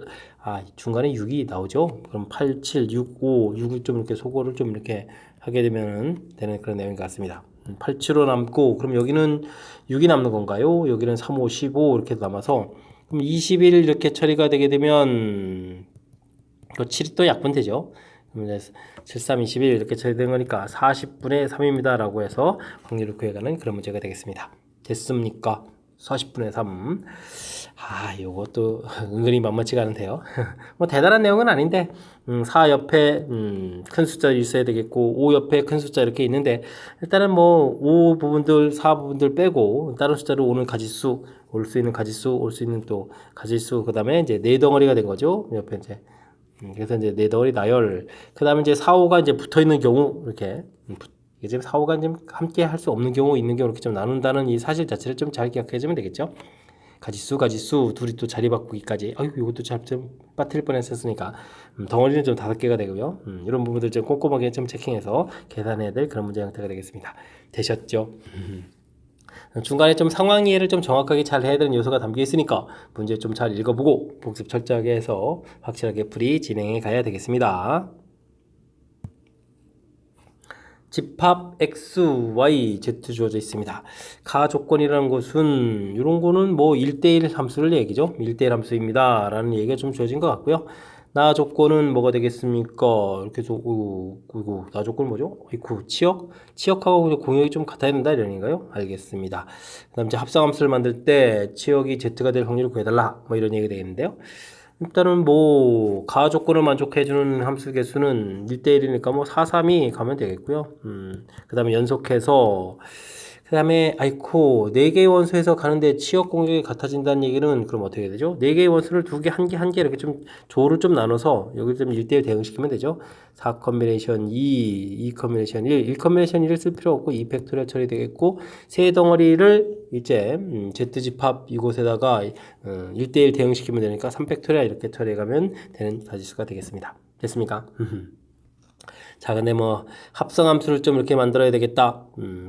중간에 6이 나오죠. 그럼 8, 7, 6, 5, 6을 좀 이렇게 소거를 좀 이렇게 하게 되면 되는 그런 내용인 것 같습니다. 8, 7로 남고, 그럼 여기는 6이 남는 건가요? 여기는 3, 5, 15 이렇게 남아서, 그럼 21 이렇게 처리가 되게 되면, 7이 또 약분되죠. 그럼 이제 7, 3, 21 이렇게 처리된 거니까 40분의 3입니다. 라고 해서 확률을 구해가는 그런 문제가 되겠습니다. 됐습니까? 40분의 3. 요것도 은근히 만만치가 않은데요. 뭐 대단한 내용은 아닌데 4 옆에 큰 숫자 있어야 되겠고 5 옆에 큰 숫자 이렇게 있는데 일단은 뭐 5 부분들 4 부분들 빼고 다른 숫자로 오는 가지수 올 수 있는 가지수 올 수 있는 또 가지수 그다음에 이제 4덩어리가 된 거죠. 옆에 이제 그래서 이제 4덩어리 나열 그다음에 이제 4, 5가 이제 붙어 있는 경우 이렇게 이제 4, 5가 좀 함께 할 수 없는 경우 있는 경우 이렇게 좀 나눈다는 이 사실 자체를 좀 잘 기억해 주면 되겠죠. 가지수 둘이 또 자리 바꾸기까지 이것도 좀 빠뜨릴 뻔했었으니까 덩어리는 좀 5개가 되고요. 이런 부분들 좀 꼼꼼하게 좀 체킹해서 계산해야 될 그런 문제 형태가 되겠습니다. 되셨죠? 중간에 좀 상황 이해를 좀 정확하게 잘 해야 되는 요소가 담겨 있으니까 문제 좀 잘 읽어보고 복습 철저하게 해서 확실하게 풀이 진행해 가야 되겠습니다. 집합 x, y, z 주어져 있습니다. 가 조건이라는 것은 이런 거는 뭐 1대1 함수를 얘기죠. 1대1 함수입니다. 라는 얘기가 좀 주어진 것 같고요. 나 조건은 뭐가 되겠습니까? 이렇게 해서 나 조건은 뭐죠? 치역하고 공역이 좀 같아야 된다 이런 얘기인가요? 알겠습니다. 그 다음 이제 합성함수를 만들 때 치역이 z가 될 확률을 구해달라 뭐 이런 얘기 되겠는데요. 일단은 뭐 가하 조건을 만족해주는 함수 개수는 1대1이니까 뭐 4, 3이 가면 되겠고요. 그 다음에 연속해서 그 다음에 아이코 4개의 원소에서 가는데 치역 공격이 같아진다는 얘기는 그럼 어떻게 되죠? 4개의 원소를 2개, 1개, 1개 이렇게 좀 조를 좀 나눠서 여기 좀 1대1 대응시키면 되죠. 4 컨비네이션 2, 2 컨비네이션 1, 1 컨비네이션 1을 쓸 필요 없고 2 팩토리얼 처리되겠고 세 덩어리를 이제 Z집합 이곳에다가 1대1 대응시키면 되니까 3 팩토리얼 이렇게 처리해가면 되는 가지수가 되겠습니다. 됐습니까? 자, 근데 뭐 합성함수를 좀 이렇게 만들어야 되겠다.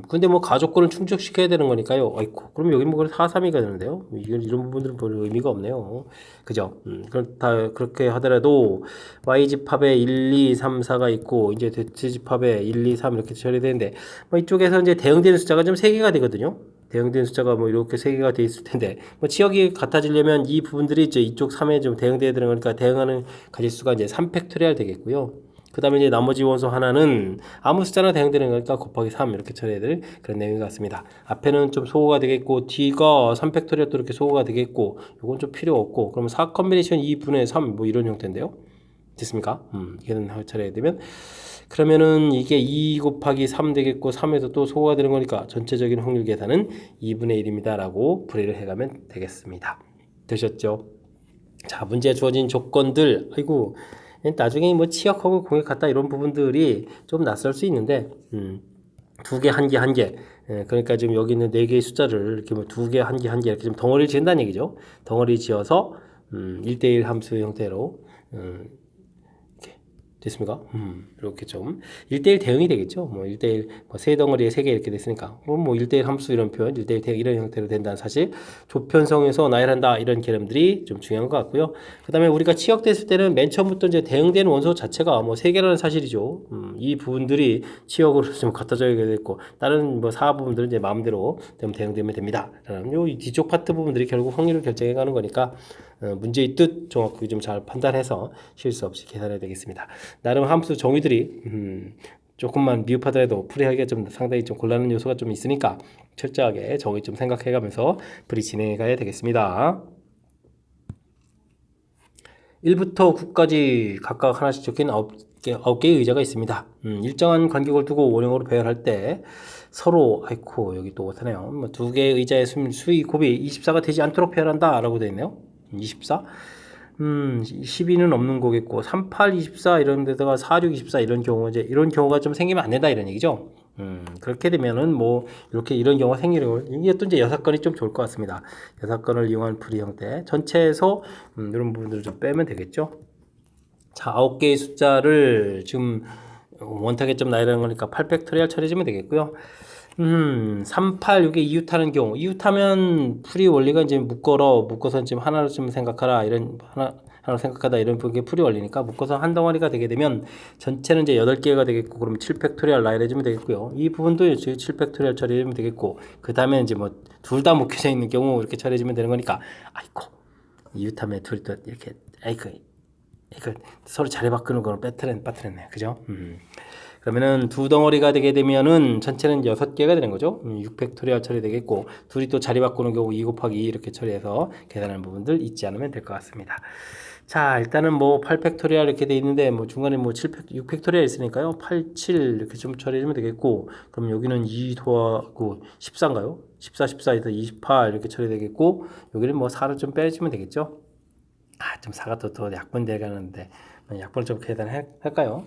근데 뭐 가족권을 충족시켜야 되는 거니까요. 아이고, 그럼 여기 뭐 4, 3이가 되는데요. 이런 부분들은 별 의미가 없네요. 그죠? 그렇다 그렇게 하더라도 y 집합에 1, 2, 3, 4가 있고 이제 z 집합에 1, 2, 3 이렇게 처리되는데 뭐 이쪽에서 이제 대응되는 숫자가 좀 3개가 되거든요. 대응되는 숫자가 뭐 이렇게 3개가 돼 있을 텐데 뭐 지역이 같아지려면 이 부분들이 이제 이쪽 3에 좀 대응돼야 되는 거니까 대응하는 가지수가 이제 3팩토리얼 되겠고요. 그 다음에 이제 나머지 원소 하나는 아무 숫자나 대응되는 거니까 곱하기 3 이렇게 처리해야 될 그런 내용 같습니다. 앞에는 좀 소호가 되겠고 D가 3팩토리얼 또 이렇게 소호가 되겠고 이건 좀 필요 없고 그러면 4 컨비네이션 2분의 3 뭐 이런 형태인데요. 됐습니까? 이거는 처리해야 되면 그러면은 이게 2 곱하기 3 되겠고 3에서 또 소호가 되는 거니까 전체적인 확률 계산은 2분의 1입니다 라고 풀이를 해가면 되겠습니다. 되셨죠? 자, 문제에 주어진 조건들 아이고 나중에 뭐 치역하고 공역 같다 이런 부분들이 좀 낯설 수 있는데 2개, 1개, 1개 그러니까 지금 여기 있는 4개의 숫자를 이렇게 뭐 2개, 1개, 1개 이렇게 좀 덩어리를 지은다는 얘기죠. 덩어리 지어서 1대1 함수 형태로 됐습니까? 이렇게 좀 1대1 대응이 되겠죠. 뭐 1대1 뭐 세 덩어리에 3개 이렇게 됐으니까 뭐 1대1 함수 이런 표현, 1대1 대응 이런 형태로 된다는 사실 조편성에서 나열한다 이런 개념들이 좀 중요한 것 같고요. 그다음에 우리가 치역됐을 때는 맨 처음부터 이제 대응되는 원소 자체가 뭐 3개라는 사실이죠. 이 부분들이 치역으로 좀 갖다져야 되고 다른 뭐 사화 부분들은 이제 마음대로 대응되면 됩니다. 요 뒤쪽 파트 부분들이 결국 확률을 결정해 가는 거니까 문제의 뜻 정확하게 좀 잘 판단해서 실수 없이 계산해야 되겠습니다. 나름 함수 정의들이 조금만 미흡하더라도 풀이하기가 좀 상당히 좀 곤란한 요소가 좀 있으니까 철저하게 정의 좀 생각해가면서 풀이 진행해 가야 되겠습니다. 1부터 9까지 각각 하나씩 적힌 9개의 의자가 있습니다. 일정한 간격을 두고 원형으로 배열할 때 서로 아이코 여기 또 못하네요. 뭐 2개의 의자의 수의 곱이 24가 되지 않도록 배열한다 라고 되어 있네요. 24 12는 없는 거겠고 38, 24 이런 데다가 46, 24 이런 경우 이제 이런 경우가 좀 생기면 안 된다 이런 얘기죠. 그렇게 되면은 뭐 이렇게 이런 경우가 생기는 이게 또 이제 여사건이 좀 좋을 것 같습니다. 여사건을 이용한 풀이 형태 전체에서 이런 부분들을 좀 빼면 되겠죠. 자, 9개의 숫자를 지금 원탁에 좀 나열하는 거니까 8팩토리얼 처리해주면 되겠고요. 3, 8, 이게 이웃하는 경우 이웃하면 풀이 원리가 이제 묶어서 지금 하나로 좀 생각하라 이런 하나로 생각하다 이런 게 풀이 원리니까 묶어서 한 덩어리가 되게 되면 전체는 이제 8개가 되겠고 그럼 7팩토리얼 나열해주면 되겠고요. 이 부분도 이제 7팩토리얼 처리해주면 되겠고 그 다음에 이제 뭐 둘 다 묶여져 있는 경우 이렇게 처리해주면 되는 거니까 아이고 이웃하면 둘이 또 이렇게 아이고 서로 자리 바꾸는 거는 빠트렸네 그죠? 그러면은 두 덩어리가 되게 되면은 전체는 6개가 되는 거죠. 6팩토리얼 처리되겠고 둘이 또 자리 바꾸는 경우 2 곱하기 2 이렇게 처리해서 계산하는 부분들 잊지 않으면 될 것 같습니다. 자, 일단은 뭐 8팩토리얼 이렇게 돼 있는데 뭐 중간에 뭐 6팩토리얼 있으니까요. 8, 7 이렇게 좀 처리해주면 되겠고 그럼 여기는 2 더하고 14인가요? 14, 14에서 28 이렇게 처리되겠고 여기는 뭐 4를 좀 빼주면 되겠죠. 좀 4가 더 약분돼 가는데 약분을 좀 계산할까요?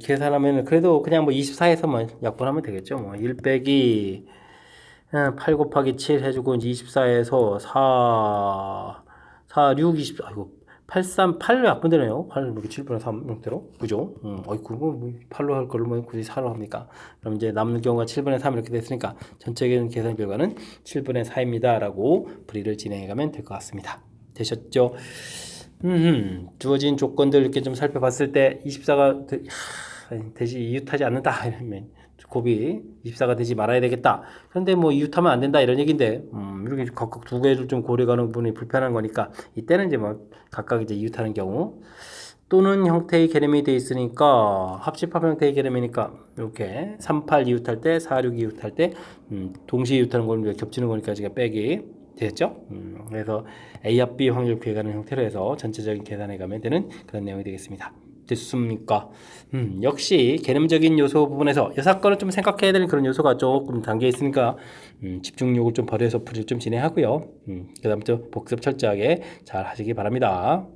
계산하면 그래도 그냥 뭐 24에서 뭐 약분하면 되겠죠. 뭐 1 빼기 8 곱하기 7 해주고 이제 24에서 4, 6, 20 아이고 8, 3, 8로 약분되네요. 8 이렇게 7분의 3 형태로 그죠? 아이고 뭐 8로 할 걸로 뭐 굳이 4로 합니까? 그럼 이제 남는 경우가 7분의 3 이렇게 됐으니까 전체적인 계산 결과는 7분의 4입니다. 라고 풀이를 진행해가면 될 것 같습니다. 되셨죠? 주어진 조건들 이렇게 좀 살펴봤을 때 24가 되지 이웃하지 않는다 이러면 곱이 24가 되지 말아야 되겠다. 그런데 뭐 이웃하면 안 된다 이런 얘기인데 이렇게 각각 두 개를 좀 고려가는 부분이 불편한 거니까 이때는 이제 뭐 각각 이제 이웃하는 경우 또는 형태의 개념이 돼 있으니까 합집합 형태의 개념이니까 이렇게 38 이웃할 때 46 이웃할 때 동시에 이웃하는 건 겹치는 거니까 제가 빼기 되겠죠? 그래서 A 합 B 확률 구해가는 형태로 해서 전체적인 계산해 가면 되는 그런 내용이 되겠습니다. 됐습니까? 역시 개념적인 요소 부분에서 이 사건을 좀 생각해야 되는 그런 요소가 조금 담겨 있으니까 집중력을 좀 발휘해서 풀이를 좀 진행하고요. 그 다음에 또 복습 철저하게 잘 하시기 바랍니다.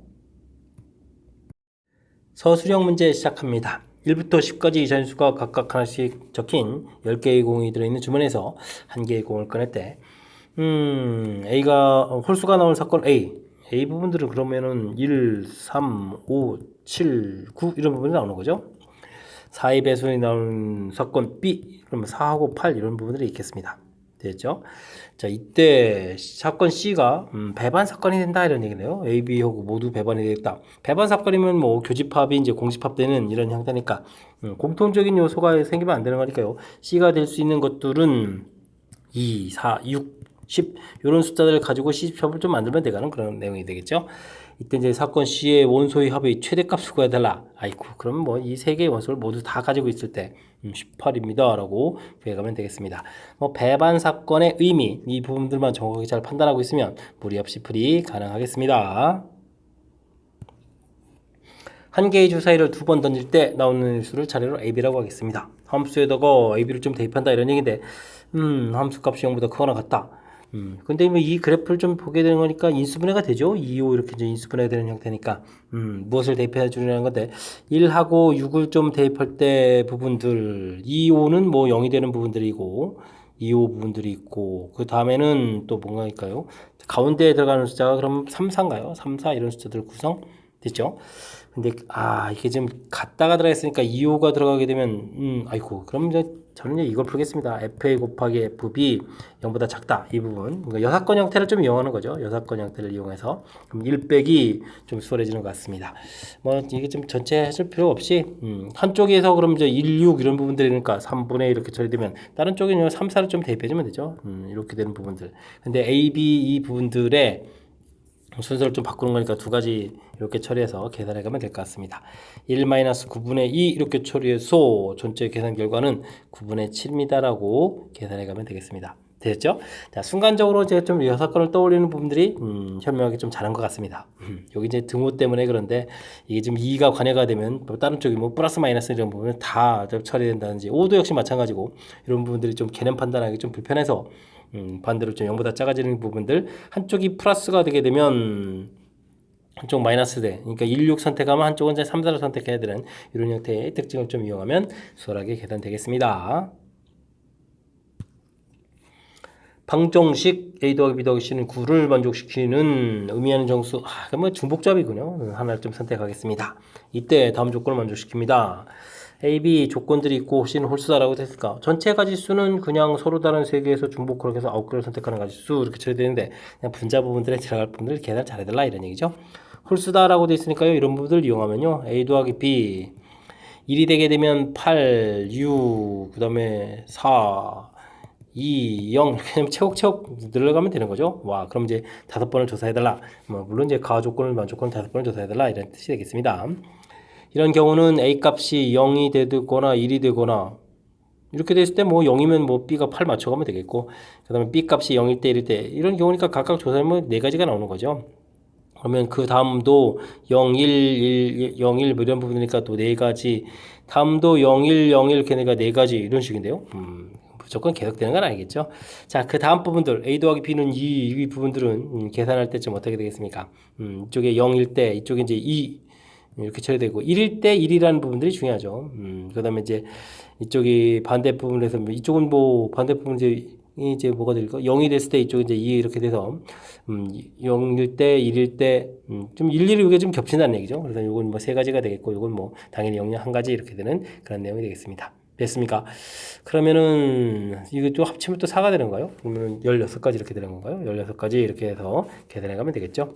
서술형 문제 시작합니다. 1부터 10까지 자연수가 각각 하나씩 적힌 10개의 공이 들어있는 주머니에서 한 개의 공을 꺼낼 때 A가 홀수가 나온 사건 A 부분들은 그러면은 1, 3, 5, 7, 9 이런 부분이 나오는 거죠. 4의 배수이 나오는 사건 B 그러면 4하고 8 이런 부분들이 있겠습니다. 됐죠? 자, 이때 사건 C가 배반 사건이 된다 이런 얘기네요. A, B하고 모두 배반이 되겠다. 배반 사건이면 뭐 교집합이 이제 공집합되는 이런 형태니까 공통적인 요소가 생기면 안 되는 거니까요. C가 될 수 있는 것들은 2, 4, 6, 10 이런 숫자들을 가지고 C집합을 좀 만들면 되가는 그런 내용이 되겠죠. 이때 이제 사건 C의 원소의 합의 최대값을 구해달라. 아이고, 그럼 뭐 이 세 개의 원소를 모두 다 가지고 있을 때 18입니다. 라고 구해가면 되겠습니다. 뭐 배반 사건의 의미, 이 부분들만 정확하게 잘 판단하고 있으면 무리 없이 풀이 가능하겠습니다. 한 개의 주사위를 두 번 던질 때 나오는 수를 차례로 AB라고 하겠습니다. 함수에다가 AB를 좀 대입한다 이런 얘기인데 함수 값이 0보다 크거나 같다. 근데 이 그래프를 좀 보게 되는 거니까 인수분해가 되죠. 2, 5 이렇게 이제 인수분해가 되는 형태니까 무엇을 대입해 주려는 건데 1하고 6을 좀 대입할 때 부분들 2, 5는 뭐 0이 되는 부분들이고 2, 5 부분들이 있고 그 다음에는 또 뭔가일까요? 가운데에 들어가는 숫자가 그럼 3, 4인가요? 3, 4 이런 숫자들 구성됐죠. 근데 이게 지금 갖다가 들어가 있으니까 2호가 들어가게 되면 아이고 그럼 이제 저는 이걸 풀겠습니다. FA 곱하기 FB 0보다 작다 이 부분 그러니까 여사건 형태를 좀 이용하는 거죠. 여사건 형태를 이용해서 그럼 1 빼기 좀 수월해지는 것 같습니다. 뭐 이게 좀 전체 하실 필요 없이 한쪽에서 그럼 이제 1, 6 이런 부분들이니까 3분의 1 이렇게 처리되면 다른 쪽에는 3, 4를 좀 대입해주면 되죠. 이렇게 되는 부분들 근데 A, B 이 부분들의 순서를 좀 바꾸는 거니까 두 가지 이렇게 처리해서 계산해 가면 될 것 같습니다. 1-9분의 2 이렇게 처리해서 전체 계산 결과는 9분의 7입니다라고 계산해 가면 되겠습니다. 됐죠? 자, 순간적으로 제가 좀 여사건을 떠올리는 부분들이 현명하게 좀 잘한 것 같습니다. 여기 이제 등호 때문에 그런데 이게 지금 2가 관여가 되면 뭐 다른 쪽이 뭐 플러스 마이너스 이런 부분은 다 처리된다든지 5도 역시 마찬가지고 이런 부분들이 좀 개념 판단하기 좀 불편해서 반대로 좀 0보다 작아지는 부분들 한쪽이 플러스가 되게 되면 한쪽 마이너스 돼. 그러니까 1, 6 선택하면 한쪽은 이제 3, 4를 선택해야 되는 이런 형태의 특징을 좀 이용하면 수월하게 계산되겠습니다. 방정식 A 더하기 B 더하기 C는 9를 만족시키는 의미하는 정수 그러면 중복잡이군요. 하나를 좀 선택하겠습니다. 이때 다음 조건을 만족시킵니다. A, B 조건들이 있고 C는 홀수다라고 됐을까? 전체 가지수는 그냥 서로 다른 세 개에서 중복을 해서 9개를 선택하는 가지수 이렇게 처리되는데 그냥 분자 부분들에 들어갈 부분들 계산 잘해달라 이런 얘기죠. 홀수다라고 돼 있으니까요. 이런 부분들 이용하면요. A 더하기 B 1이 되게 되면 8, 6, 그 다음에 4, 2, 0 이렇게 되면 채곡채곡 늘어가면 되는 거죠. 와, 그럼 이제 5번을 조사해달라. 물론 이제 가화 조건을 만족하는 5번을 조사해달라 이런 뜻이 되겠습니다. 이런 경우는 A 값이 0이 되거나 1이 되거나 이렇게 됐을 때 뭐 0이면 뭐 B가 8 맞춰가면 되겠고 그 다음에 B 값이 0일 때 1일 때 이런 경우니까 각각 조사하면 4가지가 나오는 거죠. 그러면 그 다음도 0, 1, 0, 1 뭐 이런 부분이니까 또 4가지 다음도 0, 1, 0, 1 이렇게 내가 4가지 이런 식인데요. 무조건 계속되는 건 아니겠죠. 자, 그 다음 부분들 A 더하기 B는 이 부분들은 계산할 때쯤 어떻게 되겠습니까? 이쪽에 0일 때 이쪽에 이제 2 이렇게 처리되고 1일 때 1이라는 부분들이 중요하죠. 그 다음에 이제 이쪽이 반대 부분에서 이쪽은 뭐 반대 부분 이제 뭐가 될까? 0이 됐을 때 이쪽은 이제 2 이렇게 돼서 0일 때 1일 때 좀 일일이 이게 좀 겹친다는 얘기죠. 그래서 이건 뭐 세 가지가 되겠고 이건 뭐 당연히 0이 한 가지 이렇게 되는 그런 내용이 되겠습니다. 됐습니까? 그러면은 이거 또 합치면 또 4가 되는 거예요? 그러면 16가지 이렇게 되는 건가요? 16가지 이렇게 해서 계산해 가면 되겠죠?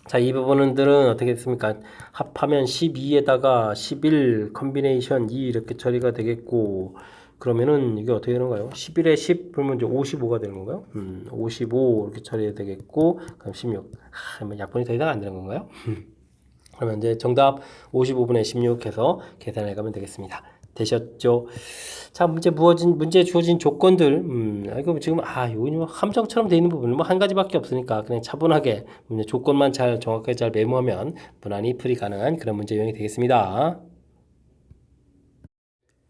자, 이 부분들은 어떻게 됐습니까? 합하면 12에다가 11 컨비네이션 2 이렇게 처리가 되겠고 그러면은 이게 어떻게 되는 건가요? 11에 10 그러면 이제 55가 되는 건가요? 55 이렇게 처리해야 되겠고 그럼 16 약분이 더 이상 안 되는 건가요? 그러면 이제 정답 55분의 16 해서 계산해 가면 되겠습니다. 되셨죠? 자, 문제 주어진 조건들, 이거 지금, 요거 뭐 함정처럼 돼 있는 부분은 뭐 한 가지밖에 없으니까 그냥 차분하게 문제 조건만 잘 정확하게 잘 메모하면 무난히 풀이 가능한 그런 문제 유형이 되겠습니다.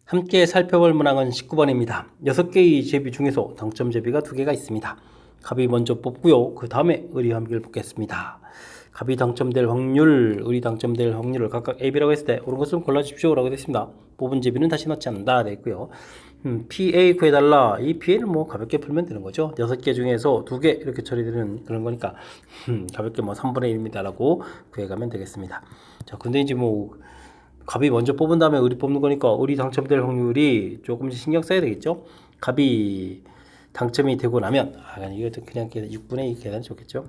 함께 살펴볼 문항은 19번입니다. 6개의 제비 중에서 당점 제비가 2개가 있습니다. 갑이 먼저 뽑고요. 그 다음에 을이 함기를 뽑겠습니다. 갑이 당첨될 확률, 을이 당첨될 확률을 각각 A, B라고 했을 때 옳은 것을 골라주십시오 라고 됐습니다. 뽑은 제비는 다시 넣지 않는다 되고요. PA 구해달라. 이 PA를 뭐 가볍게 풀면 되는 거죠. 6개 중에서 2개 이렇게 처리되는 그런 거니까 가볍게 뭐 3분의 1입니다 라고 구해가면 되겠습니다. 자, 근데 이제 뭐 갑이 먼저 뽑은 다음에 을이 뽑는 거니까 을이 당첨될 확률이 조금씩 신경 써야 되겠죠. 갑이 당첨이 되고 나면 이것도 그냥 6분의 2 계산이 좋겠죠.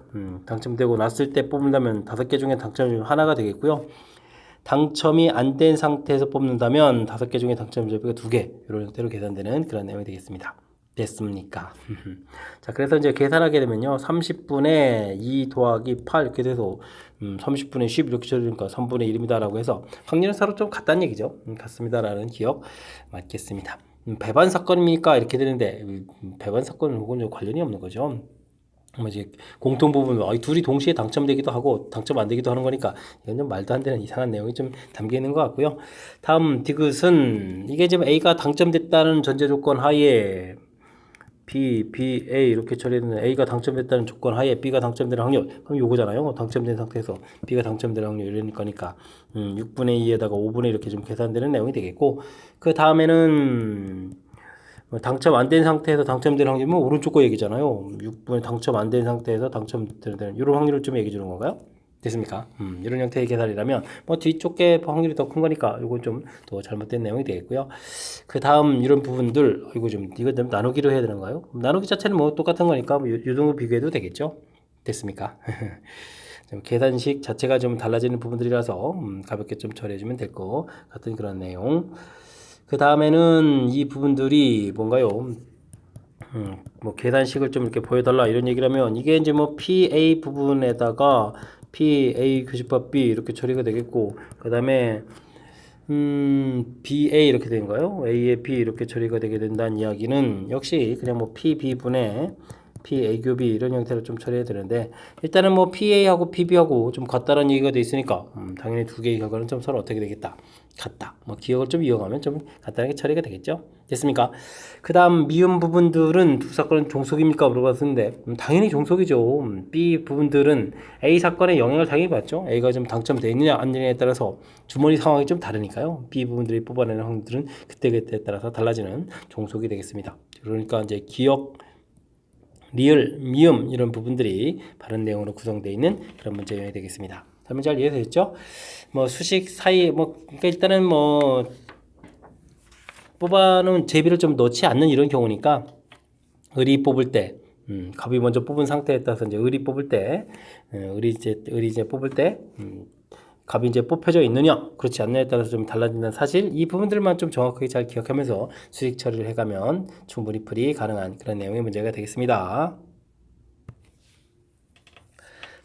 당첨되고 났을 때 뽑는다면 5개 중에 당첨이 하나가 되겠고요. 당첨이 안 된 상태에서 뽑는다면 5개 중에 당첨 제비가 2개 이런 형태로 계산되는 그런 내용이 되겠습니다. 됐습니까? 자, 그래서 이제 계산하게 되면요. 30분의 2 더하기 8 이렇게 돼서 30분의 10 이렇게 처리니까 3분의 1입니다 라고 해서 확률은 서로 좀 같다는 얘기죠. 같습니다 라는 기억 맞겠습니다. 배반 사건입니까? 이렇게 되는데 배반 사건은 혹은 관련이 없는 거죠. 이제 공통 부분, 둘이 동시에 당첨되기도 하고 당첨 안 되기도 하는 거니까 이건 좀 말도 안 되는 이상한 내용이 좀 담겨 있는 것 같고요. 다음 디귿은 이게 지금 A가 당첨됐다는 전제 조건 하에 B, A 이렇게 처리되는 A가 당첨됐다는 조건 하에 B가 당첨되는 확률 그럼 요거잖아요. 당첨된 상태에서 B가 당첨되는 확률 이런 거니까 6분의 2에다가 5분의 이렇게 좀 계산되는 내용이 되겠고 그 다음에는 당첨 안 된 상태에서 당첨될 확률은 오른쪽 거 얘기잖아요. 6분의 당첨 안 된 상태에서 당첨되는 이런 확률을 좀 얘기해 주는 건가요? 됐습니까? 이런 형태의 계산이라면 뭐 뒤쪽 게 확률이 더 큰 거니까 이건 좀 더 잘못된 내용이 되겠고요. 그 다음 이런 부분들 이거 좀 나누기로 해야 되는가요? 나누기 자체는 뭐 똑같은 거니까 뭐 유동을 비교해도 되겠죠? 됐습니까? 계산식 자체가 좀 달라지는 부분들이라서 가볍게 좀 처리해주면 될 것 같은 그런 내용. 그 다음에는 이 부분들이 뭔가요? 뭐 계산식을 좀 이렇게 보여달라 이런 얘기라면 이게 이제 뭐 PA 부분에다가 PA 교집합 B 이렇게 처리가 되겠고 그 다음에 BA 이렇게 되는 거예요. A에 B 이렇게 처리가 되게 된다는 이야기는 역시 그냥 뭐 PB분의 PA 교비 이런 형태로 좀 처리해야 되는데 일단은 뭐 PA하고 PB하고 좀 같다는 얘기가 돼 있으니까 당연히 두 개의 결과는 좀 서로 어떻게 되겠다 같다 뭐 기억을 좀 이용하면 좀 간단하게 처리가 되겠죠. 됐습니까? 그 다음 미음 부분들은 두 사건은 종속입니까 물어봤는데 당연히 종속이죠. B 부분들은 A 사건의 영향을 당연히 받죠. A가 좀 당첨되어 있느냐 안 되느냐에 따라서 주머니 상황이 좀 다르니까요. B 부분들이 뽑아내는 확률들은 그때그때에 따라서 달라지는 종속이 되겠습니다. 그러니까 이제 기억 리을, 미음 이런 부분들이 바른 내용으로 구성되어 있는 그런 문제 유형이 되겠습니다. 설명 잘 이해되셨죠? 뭐 수식 사이 그러니까 일단은 뭐 뽑아놓은 제비를 좀 넣지 않는 이런 경우니까 을이 뽑을 때 갑이 먼저 뽑은 상태에 따라서 이제 을이 뽑을 때 을이 이제 뽑을 때 갑이 이제 뽑혀져 있느냐 그렇지 않느냐에 따라서 좀 달라진다는 사실 이 부분들만 좀 정확하게 잘 기억하면서 수식 처리를 해가면 충분히 풀이 가능한 그런 내용의 문제가 되겠습니다.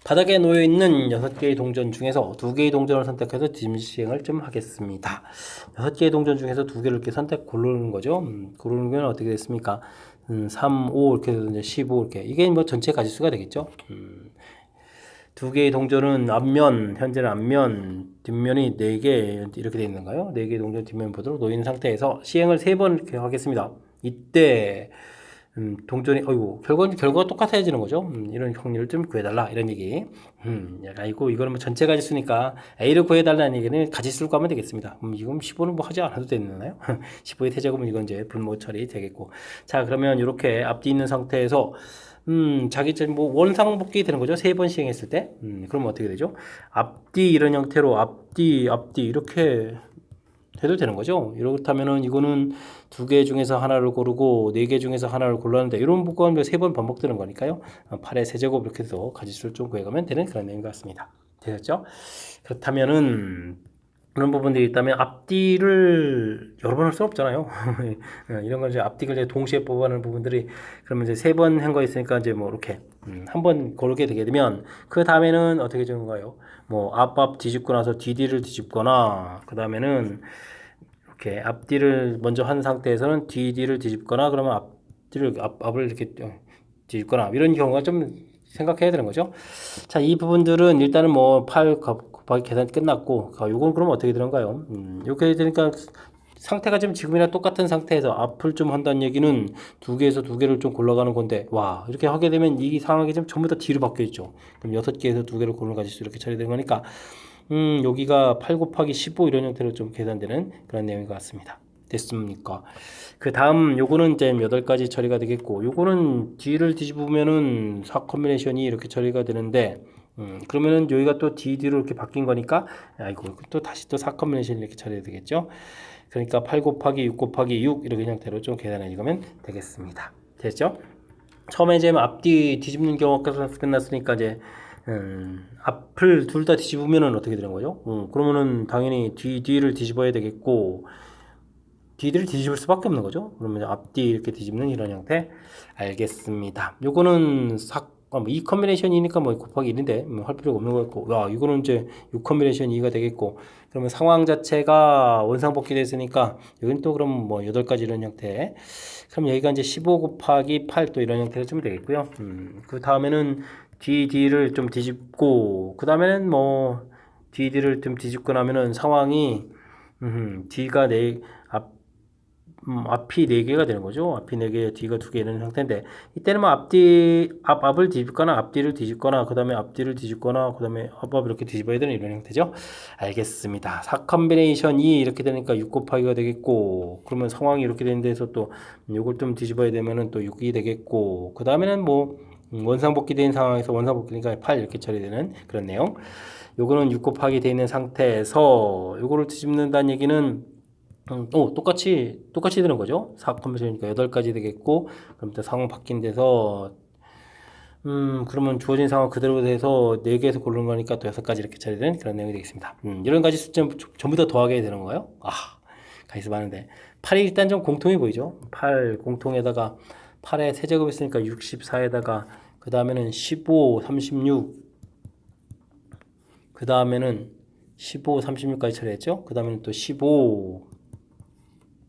바닥에 놓여있는 6개의 동전 중에서 2개의 동전을 선택해서 뒤집 시행을 좀 하겠습니다. 6개의 동전 중에서 2개를 이렇게 고르는 거죠. 고르는 건 어떻게 됐습니까? 3, 5 이렇게 해서 이제 15 이렇게 이게 뭐 전체 가지수가 되겠죠. 2개의 동전은 앞면, 현재는 앞면, 뒷면이 4개 이렇게 되어 있는가요? 4개의 동전 뒷면 보도록 놓인 상태에서 시행을 3번 이렇게 하겠습니다. 이때 동전이 결과가 똑같아지는 거죠. 이런 확률을 좀 구해달라 이런 얘기. 아이고 이거는 뭐 전체 가지수니까 A를 구해달라는 얘기는 가지수를 구하면 되겠습니다. 이건 15는 뭐 하지 않아도 되나요? 15의 태제곱은 이건 이제 분모 처리 되겠고. 자 그러면 이렇게 앞뒤 있는 상태에서 자기 뭐 원상복귀 되는 거죠. 3번 시행했을 때. 그러면 어떻게 되죠? 앞뒤 이런 형태로 앞뒤 이렇게 해도 되는 거죠. 이렇다면은 이거는 2개 중에서 하나를 고르고 4개 중에서 하나를 골랐는데 이런 부분 3번 반복되는 거니까요. 8의 세제곱 이렇게 해서 가지수를 좀 구해가면 되는 그런 내용 같습니다. 되셨죠? 그렇다면은 그런 부분들이 있다면 앞뒤를 여러 번 할 수 없잖아요. 이런 걸 이제 앞뒤를 이제 동시에 뽑아내는 부분들이 그러면 이제 3번 한 거 있으니까 이제 뭐 이렇게 한 번 고르게 되게 되면 그 다음에는 어떻게 되는 거예요? 뭐 앞 뒤집고 나서 뒤를 뒤집거나 그 다음에는 이렇게 앞뒤를 먼저 한 상태에서는 뒤를 뒤집거나 그러면 앞을 이렇게 뒤집거나 이런 경우가 좀 생각해야 되는 거죠. 자, 이 부분들은 일단은 뭐 8 곱하기 계산 끝났고, 요건 그럼 어떻게 되는가요? 이렇게 되니까 상태가 지금 지금이랑 똑같은 상태에서 앞을 좀 한다는 얘기는 두 개에서 두 개를 좀 골라가는 건데, 와, 이렇게 하게 되면 이 상황이 지금 전부 다 뒤로 바뀌어 있죠. 그럼 6개에서 두 개를 골라가지고 이렇게 처리되는 거니까, 여기가 8 곱하기 15 이런 형태로 좀 계산되는 그런 내용인 것 같습니다. 됐습니까? 그 다음 요거는 이제 8가지 처리가 되겠고, 요거는 뒤를 뒤집으면은 4 컴비네이션이 이렇게 처리가 되는데, 그러면은 여기가 또 DD로 이렇게 바뀐 거니까, 아이고, 또 다시 또 4 컴비네이션 이렇게 처리가 되겠죠? 그러니까 8 곱하기 6 곱하기 6 이렇게 형태로 좀 계산해 읽으면 되겠습니다. 됐죠? 처음에 이제 앞뒤 뒤집는 경우가 끝났으니까 이제 앞을 둘 다 뒤집으면은 어떻게 되는 거죠? 그러면은 당연히 뒤를 뒤집어야 되겠고, 뒤를 뒤집을 수밖에 없는 거죠. 그러면 앞뒤 이렇게 뒤집는 이런 형태. 알겠습니다. 요거는 이 컨비네이션이니까 뭐 곱하기 1인데 할 필요가 없는 거 같고, 야, 이거는 이제 6 컨비네이션 2가 되겠고, 그러면 상황 자체가 원상복귀 됐으니까 여기는 또 그럼 뭐 8가지 이런 형태. 그럼 여기가 이제 15 곱하기 8 또 이런 형태로 좀 되겠고요. 그 다음에는 D를 좀 뒤집고, 그 다음에는 뭐 D를 좀 뒤집고 나면은 상황이 D가 앞이 4개가 되는 거죠. 앞이 4개, 뒤가 2개 이런 형태인데, 이때는 뭐 앞을 뒤집거나 앞뒤를 뒤집거나 그 다음에 앞뒤를 뒤집거나 그 다음에 앞 이렇게 뒤집어야 되는 이런 형태죠. 알겠습니다. 4 컨비네이션이 이렇게 되니까 6 곱하기가 되겠고, 그러면 상황이 이렇게 되는 데서 또 이걸 좀 뒤집어야 되면은 또 6이 되겠고, 그 다음에는 뭐 원상복귀 된 상황에서 원상복귀니까 8 이렇게 처리되는 그런 내용. 요거는 6 곱하기 되어 있는 상태에서 요거를 뒤집는다는 얘기는 똑같이 되는 거죠. 4 컴퓨터니까 8가지 되겠고, 그럼 또 상황 바뀐 데서, 그러면 주어진 상황 그대로 돼서 4개에서 고르는 거니까 또 6가지 이렇게 처리되는 그런 내용이 되겠습니다. 이런 가지 숫자 전부 다 더하게 되는 거예요. 가있어 많은데. 8이 일단 좀 공통이 보이죠. 8 공통에다가 8에 세제곱 있으니까 64에다가, 그 다음에는 15, 36, 그 다음에는 15, 36까지 처리했죠. 그 다음에는 또 15,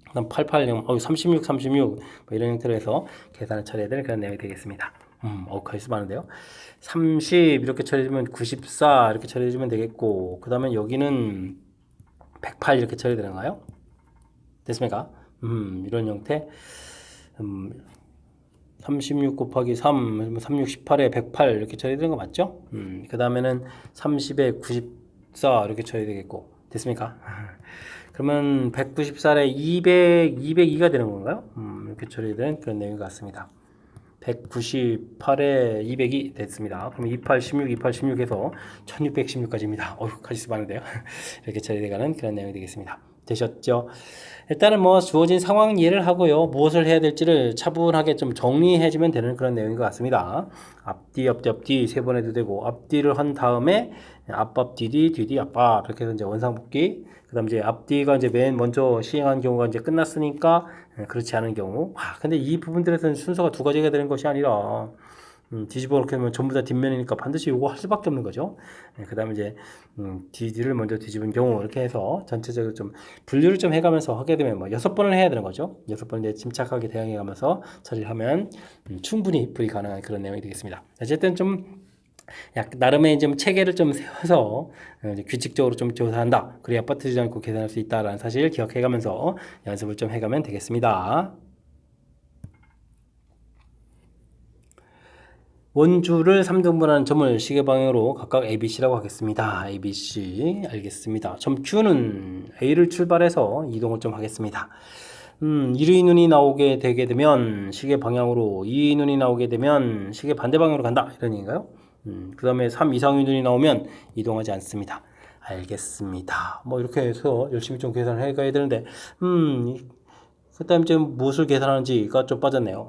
그다음 880, 36, 36 뭐 이런 형태로 해서 계산을 처리해야 될 그런 내용이 되겠습니다. 가있어 많은데요. 30 이렇게 처리해주면 94 이렇게 처리해주면 되겠고, 그 다음에 여기는 108 이렇게 처리되는가요? 됐습니까? 이런 형태. 36 곱하기 3, 36, 18에 108 이렇게 처리되는 거 맞죠? 그 다음에는 30에 94 이렇게 처리되겠고, 됐습니까? 그러면 194에 202가 되는 건가요? 이렇게 처리된 그런 내용 같습니다. 198에 200이 됐습니다. 그럼 28, 16, 28, 16에서 1616까지입니다. 가지수 많은데요. 이렇게 처리되가는 그런 내용이 되겠습니다. 되셨죠? 일단은 뭐 주어진 상황 이해를 하고요. 무엇을 해야 될지를 차분하게 좀 정리해주면 되는 그런 내용인 것 같습니다. 앞뒤 세 번 해도 되고, 앞뒤를 한 다음에 앞, 뒤뒤, 앞 이렇게 해서 이제 원상복귀. 그 다음 이제 앞뒤가 이제 맨 먼저 시행한 경우가 이제 끝났으니까 그렇지 않은 경우. 근데 이 부분들에서는 순서가 2가지가 되는 것이 아니라, 뒤집어 놓게 되면 전부 다 뒷면이니까 반드시 요거 할 수밖에 없는 거죠. 그 다음에 이제, DD를 먼저 뒤집은 경우, 이렇게 해서 전체적으로 좀 분류를 좀 해가면서 하게 되면 뭐 6번을 해야 되는 거죠. 6번 이제 침착하게 대응해 가면서 처리를 하면 충분히 불이 가능한 그런 내용이 되겠습니다. 어쨌든 좀 나름의 좀 체계를 좀 세워서 이제 규칙적으로 좀 조사한다. 그래야 빠뜨리지 않고 계산할 수 있다라는 사실 기억해가면서 연습을 좀 해가면 되겠습니다. 원주를 3등분하는 점을 시계 방향으로 각각 ABC라고 하겠습니다. ABC 알겠습니다. 점 Q는 A를 출발해서 이동을 좀 하겠습니다. 1의 눈이 나오게 되게 되면 시계 방향으로, 2의 눈이 나오게 되면 시계 반대 방향으로 간다, 이런 얘기인가요? 그 다음에 3 이상의 눈이 나오면 이동하지 않습니다. 알겠습니다. 뭐 이렇게 해서 열심히 좀 계산을 해 가야 되는데, 그 다음에 지금 무엇을 계산하는지가 좀 빠졌네요.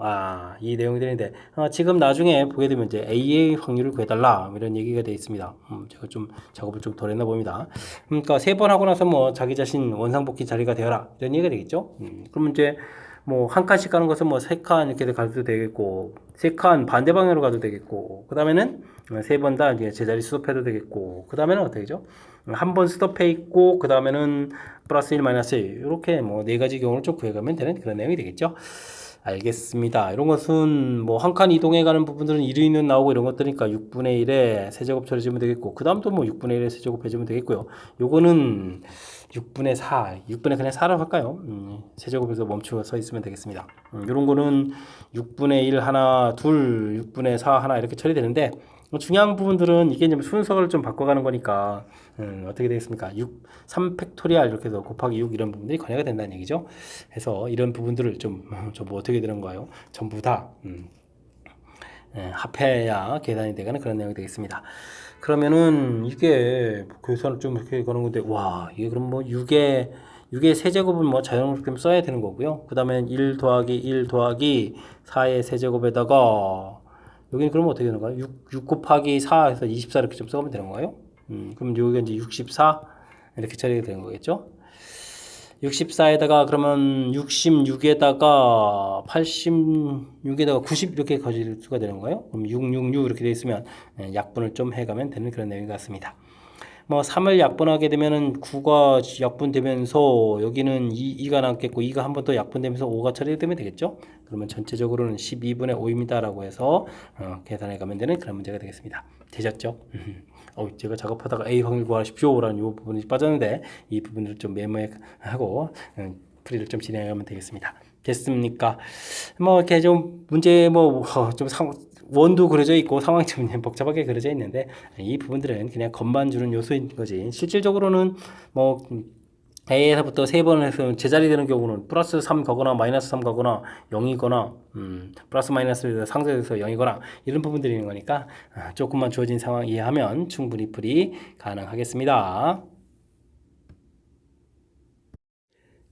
이 내용들인데, 지금 나중에 보게 되면 이제 A의 확률을 구해달라, 이런 얘기가 되어 있습니다. 제가 좀 작업을 좀 덜 했나 봅니다. 그러니까 3번 하고 나서 뭐 자기 자신 원상복귀 자리가 되어라, 이런 얘기가 되겠죠. 그러면 이제 뭐 한 칸씩 가는 것은 뭐 3칸 이렇게 가도 되겠고, 3칸 반대 방향으로 가도 되겠고, 그 다음에는 세 번 다 이제 제자리 수습해도 되겠고, 그 다음에는 어떻게 되죠? 한 번 수습해 있고, 그 다음에는 플러스 1, 마이너스 1, 이렇게 뭐 네 가지 경우를 좀 구해가면 되는 그런 내용이 되겠죠. 알겠습니다. 이런 것은 뭐 한 칸 이동해 가는 부분들은 1위는 나오고 이런 것들이니까 6분의 1에 세제곱 처리해주면 되겠고, 그 다음도 뭐 6분의 1에 세제곱 해주면 되겠고요. 요거는 6분의 4, 6분의 그냥 4로 할까요? 세제곱에서 멈추어 서 있으면 되겠습니다. 이런 거는 6분의 1 하나, 둘, 6분의 4 하나 이렇게 처리되는데, 중요한 부분들은 이게 이제 순서를 좀 바꿔가는 거니까 어떻게 되겠습니까? 3 팩토리알 이렇게 해서 곱하기 6 이런 부분들이 관여가 된다는 얘기죠. 그래서 이런 부분들을 좀 어떻게 되는 거예요? 전부 다 합해야 계산이 되가는 그런 내용이 되겠습니다. 그러면은 이게 계산을 좀 이렇게 거는 건데, 와, 이게 그럼 뭐 6의 세제곱은 뭐 자연스럽게 써야 되는 거고요. 그 다음에 1 더하기 1 더하기 4의 세제곱에다가 여기는 그러면 어떻게 되는 거예요? 6 곱하기 4에서 24 이렇게 좀 써가면 되는 거예요. 그럼 여기가 이제 64 이렇게 처리가 되는 거겠죠. 64에다가 그러면 66에다가 86에다가 90 이렇게 거질 수가 되는 거예요. 그럼 666 이렇게 돼 있으면 약분을 좀 해가면 되는 그런 내용 같습니다. 뭐 3을 약분하게 되면은 9가 약분되면서 여기는 2가 남겠고 2가 한 번 더 약분되면서 5가 처리되면 되겠죠. 그러면 전체적으로는 12분의 5입니다 라고 해서 계산해 가면 되는 그런 문제가 되겠습니다. 되셨죠? 제가 작업하다가 A 확률 구하십시오 라는 이 부분이 빠졌는데 이 부분을 좀 메모하고 풀이를 좀 진행하면 되겠습니다. 됐습니까? 뭐 이렇게 좀 문제 뭐좀 원도 그려져 있고 상황이 좀 복잡하게 그려져 있는데 이 부분들은 그냥 겉만 주는 요소인 거지, 실질적으로는 뭐 A에서부터 세 번 해서 제자리 되는 경우는 플러스 3 가거나 마이너스 3 가거나 0이거나 플러스 마이너스 상쇄해서 0이거나 이런 부분들이 있는 거니까 조금만 주어진 상황 이해하면 충분히 풀이 가능하겠습니다.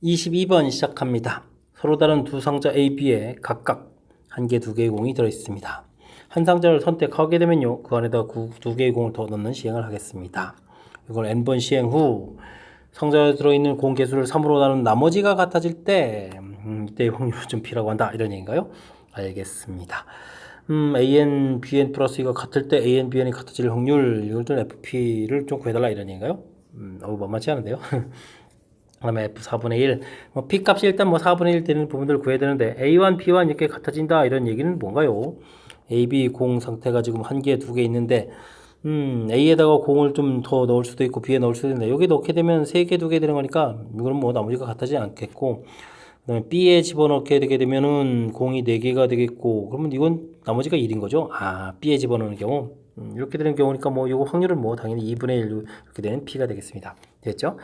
22번 시작합니다. 서로 다른 두 상자 A, B에 각각 한 개, 두 개의 공이 들어있습니다. 한 상자를 선택하게 되면요, 그 안에다 두 개의 공을 더 넣는 시행을 하겠습니다. 이걸 n번 시행 후 상자에 들어있는 공 개수를 3으로 나눈 나머지가 같아질 때 이때의 확률을 좀 P라고 한다, 이런 얘기인가요? 알겠습니다. AN, BN 플러스 이거 같을 때 AN, BN이 같아질 확률, 이걸 좀 FP를 좀 구해달라, 이런 얘기인가요? 만만치 않은데요. 그 다음에 F 4분의 1, P 값이 일단 4분의 1 되는 부분들을 구해야 되는데 A1, B1 이렇게 같아진다, 이런 얘기는 뭔가요? A, B 공 상태가 지금 한 개, 두 개 있는데 A에다가 공을 좀 더 넣을 수도 있고 B에 넣을 수도 있는데 여기 넣게 되면 세 개, 두 개 되는 거니까 이거는 나머지가 같아지지 않겠고, 그다음에 B에 집어넣게 되게 되면은 공이 4개가 되겠고, 그러면 이건 나머지가 1인 거죠. B에 집어넣는 경우 이렇게 되는 경우니까 이거 확률은 당연히 2분의 1 이렇게 되는 P가 되겠습니다. 됐죠?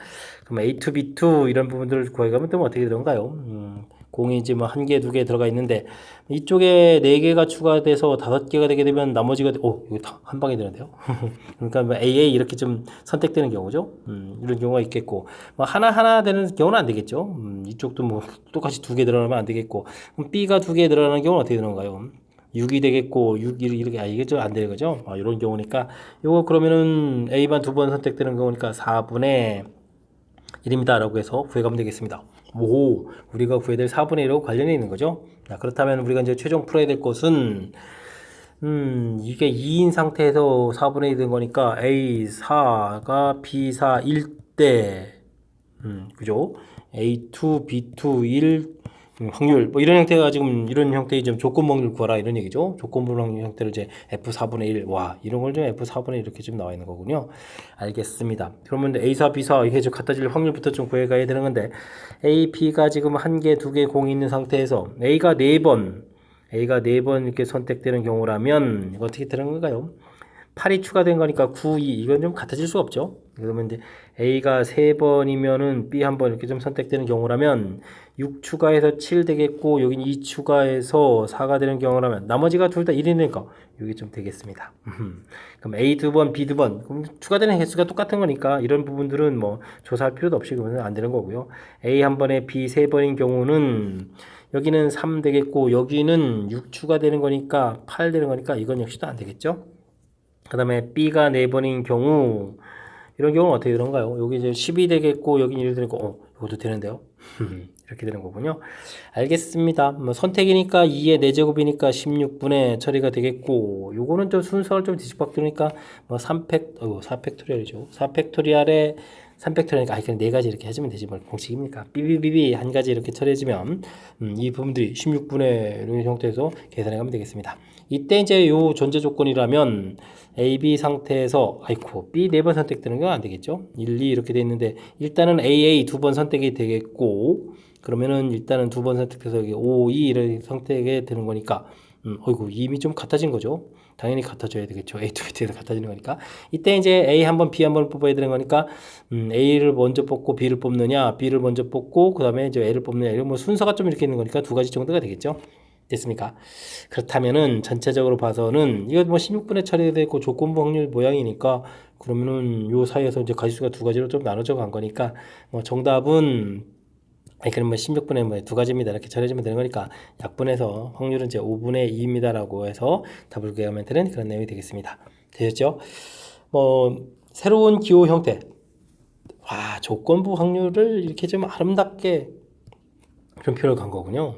그럼 A2, B2 이런 부분들을 구해가면 또 어떻게 되는가요? 공이 이제 한 개, 두 개 들어가 있는데 이쪽에 4개가 추가돼서 5개가 되게 되면 나머지가 이거 다 한 방에 되는데요. 그러니까 AA 이렇게 좀 선택되는 경우죠. 이런 경우가 있겠고, 하나 되는 경우는 안 되겠죠. 이쪽도 똑같이 2개 들어가면 안 되겠고, 그럼 B가 2개 들어가는 경우는 어떻게 되는가요? 6이 되겠고 6 이렇게 이게 좀 안 되는 거죠. 이런 경우니까 이거 그러면은 A만 2번 선택되는 거니까 4분의 1입니다 라고 해서 구해가면 되겠습니다. 우리가 구해야 될 4분의 1하고 관련이 있는 거죠. 그렇다면 우리가 이제 최종 풀어야 될 것은 이게 2인 상태에서 4분의 1 된 거니까 A4가 B4 1대 그죠? A2, B2, 1 확률 이런 형태가 지금 이런 형태의 좀 조건 확률 구하라, 이런 얘기죠. 조건부 확률 형태를 이제 F4분의 1, 이런 걸 좀 F4분의 1 이렇게 좀 나와 있는 거군요. 알겠습니다. 그러면 A4, B4 이게 좀 같아질 확률부터 좀 구해가야 되는 건데, A, B가 지금 한 개, 두 개 공이 있는 상태에서 A가 4번 이렇게 선택되는 경우라면 이거 어떻게 되는 건가요? 8이 추가된 거니까 9, 2 이건 좀 같아질 수가 없죠. 그러면 이제 A가 3번이면은 B 1번 이렇게 좀 선택되는 경우라면 6 추가해서 7 되겠고, 여긴 2 추가해서 4가 되는 경우라면 나머지가 둘 다 1이니까 여기 좀 되겠습니다. 그럼 A 2번, B 2번 그럼 추가되는 횟수가 똑같은 거니까 이런 부분들은 조사할 필요도 없이 그러면 안 되는 거고요. A 1번에 B 3번인 경우는 여기는 3 되겠고 여기는 6 추가되는 거니까 8 되는 거니까 이건 역시도 안 되겠죠. 그 다음에 B가 4번인 경우 이런 경우는 어떻게 되는가요? 여기 이제 10이 되겠고 여기 1이 되고 이것도 되는데요. 이렇게 되는 거군요. 알겠습니다. 뭐 선택이니까 2의 4제곱이니까 16분의 처리가 되겠고 요거는 좀 순서를 좀 뒤집박두니까 뭐 4팩토리얼이죠. 4팩토리얼에 3팩토리얼이니까 그냥 4가지 이렇게 해주면 되지 뭘 공식입니까? 삐비비비 한 가지 이렇게 처리해주면 이 부분들이 16분의 이런 형태에서 계산해 가면 되겠습니다. 이때 이제 요 전제 조건이라면 A, B 상태에서 아이코 B 4번 선택되는 건 안 되겠죠? 1, 2 이렇게 돼 있는데 일단은 AA 2번 선택이 되겠고 그러면은 일단은 2번 선택해서 여기 5, 2 이런 선택이 되는 거니까 어이구 이미 좀 같아진 거죠. 당연히 같아져야 되겠죠. A to B에서 같아지는 거니까 이때 이제 A 한번 B 한번 뽑아야 되는 거니까 A를 먼저 뽑고 B를 뽑느냐 B를 먼저 뽑고 그 다음에 이제 A를 뽑느냐 이런 뭐 순서가 좀 이렇게 있는 거니까 두 가지 정도가 되겠죠. 됐습니까? 그렇다면은 전체적으로 봐서는 이거 뭐 16분의 처리되어 있고 조건부 확률 모양이니까 그러면은 요 사이에서 이제 가지수가 두 가지로 좀 나눠져 간 거니까 뭐 정답은 그럼 뭐 16분의 뭐 두 가지입니다. 이렇게 처리해주면 되는 거니까 약분해서 확률은 이제 5분의 2입니다라고 해서 답을 구하면 되는 그런 내용이 되겠습니다. 되셨죠? 뭐 새로운 기호 형태 와 조건부 확률을 이렇게 좀 아름답게 그런 표현을 간 거군요.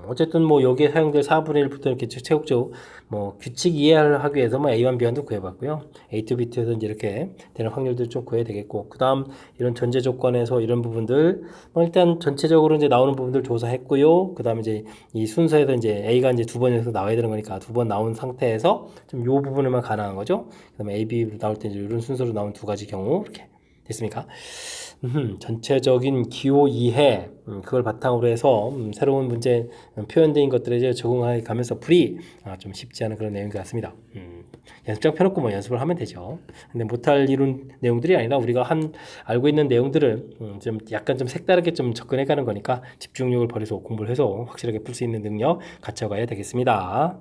어쨌든 뭐 여기에 사용될 4분의 1부터 이렇게 최고적 뭐 규칙 이해를 하기 위해서 뭐 A1, B1도 구해봤고요. A to B2에서 이제 이렇게 되는 확률들 좀 구해야 되겠고, 그 다음 이런 전제 조건에서 이런 부분들, 뭐 일단 전체적으로 이제 나오는 부분들 조사했고요. 그 다음에 이제 이 순서에서 이제 A가 이제 두 번에서 나와야 되는 거니까 두 번 나온 상태에서 좀 요 부분에만 가능한 거죠. 그 다음에 A, B 나올 때 이제 이런 순서로 나온 두 가지 경우 이렇게 됐습니까? 전체적인 기호 이해 그걸 바탕으로 해서 새로운 문제 표현된 것들에 이제 적응해 가면서 풀이 좀 쉽지 않은 그런 내용 같습니다. 연습장 펴놓고 뭐 연습을 하면 되죠. 근데 못할 이런 내용들이 아니라 우리가 알고 있는 내용들을 좀 약간 좀 색다르게 좀 접근해 가는 거니까 집중력을 버려서 공부를 해서 확실하게 풀 수 있는 능력 갖춰가야 되겠습니다.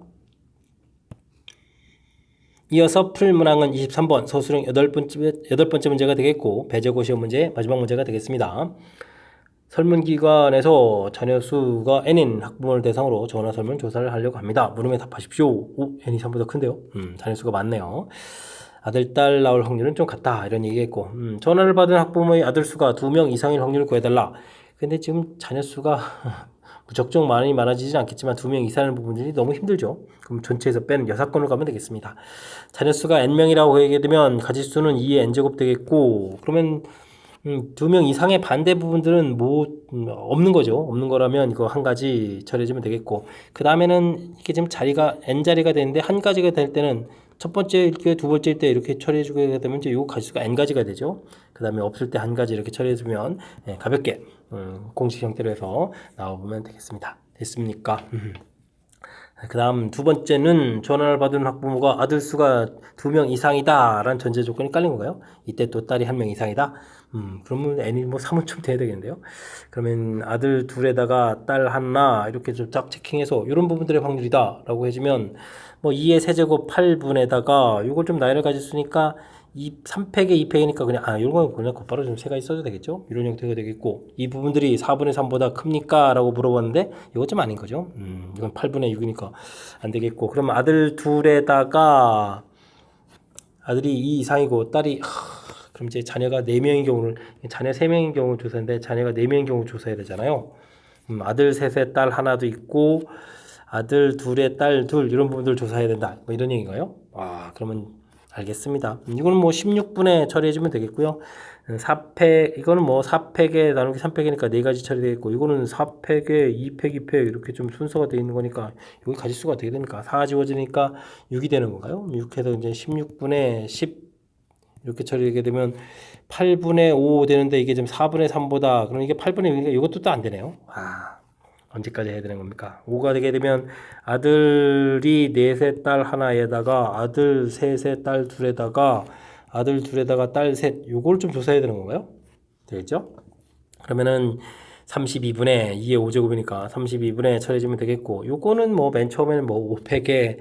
이어서 풀 문항은 23번 서술형 8번째 문제가 되겠고 배제고 시험 문제 마지막 문제가 되겠습니다. 설문기관에서 자녀 수가 n인 학부모를 대상으로 전화 설문 조사를 하려고 합니다. 물음에 답하십시오. 오, n이 3보다 큰데요. 자녀 수가 많네요. 아들, 딸 나올 확률은 좀 같다 이런 얘기했고 전화를 받은 학부모의 아들 수가 2명 이상일 확률을 구해달라. 근데 지금 자녀 수가 무척 많이 많아지진 않겠지만 2명 이상의 부분들이 너무 힘들죠. 그럼 전체에서 빼는 여사건을 가면 되겠습니다. 자녀 수가 n명이라고 얘기해 두면 가지수는 2의 n제곱 되겠고 그러면 2명 이상의 반대 부분들은 뭐 없는 거죠. 없는 거라면 이거 한 가지 처리해주면 되겠고 그 다음에는 이게 지금 자리가 n자리가 되는데 한 가지가 될 때는 첫 번째 두 번째 때 이렇게 처리해주게 되면 이제 요 가지수가 n가지가 되죠. 그 다음에 없을 때 한 가지 이렇게 처리해주면 가볍게 공식 형태로 해서 나와보면 되겠습니다. 됐습니까? 그 다음 두 번째는 전화를 받은 학부모가 아들 수가 2명 이상이다 라는 전제 조건이 깔린 건가요? 이때 또 딸이 1명 이상이다? 그러면 n이 뭐 3은 좀 돼야 되겠는데요? 그러면 아들 둘에다가 딸 하나 이렇게 좀 쫙 체킹해서 이런 부분들의 확률이다 라고 해주면 뭐 2의 세제곱 8분에다가 이걸 좀 나이를 가졌으니까 3팩에 2팩이니까 그냥 이런 건 그냥 곧바로 좀 세가 있어도 되겠죠. 이런 형태가 되겠고 이 부분들이 4분의 3보다 큽니까? 라고 물어봤는데 이거 좀 아닌 거죠. 이건 8분의 6이니까 안 되겠고 그럼 아들 둘에다가 아들이 2 이상이고 딸이 그럼 이제 자녀가 4명인 경우를 자녀 3명인 경우 조사인데 자녀가 4명인 경우 조사해야 되잖아요. 아들 셋에 딸 하나도 있고 아들 둘에 딸 둘 이런 부분들 조사해야 된다. 뭐 이런 얘기인가요? 그러면 알겠습니다. 이거는 뭐 16분에 처리해주면 되겠고요. 4팩, 이거는 뭐 4팩에 나누기 3팩이니까 4가지 처리되겠고, 이거는 4팩에 2팩, 2팩 이렇게 좀 순서가 되어 있는 거니까, 여기 가지수가 어떻게 됩니까? 4가 지워지니까 6이 되는 건가요? 6해서 이제 16분에 10 이렇게 처리되게 되면 8분의 5 되는데 이게 지금 4분의 3보다, 그럼 이게 8분의 6이니까 이것도 또 안 되네요. 언제까지 해야 되는 겁니까? 5가 되게 되면 아들이 넷에 딸 하나에다가 아들 셋에 딸 둘에다가 아들 둘에다가 딸 셋 요걸 좀 조사해야 되는 건가요? 되겠죠? 그러면은 32분의 2의 5제곱이니까 32분의 처리해주면 되겠고 요거는 뭐 맨 처음에는 뭐 5팩에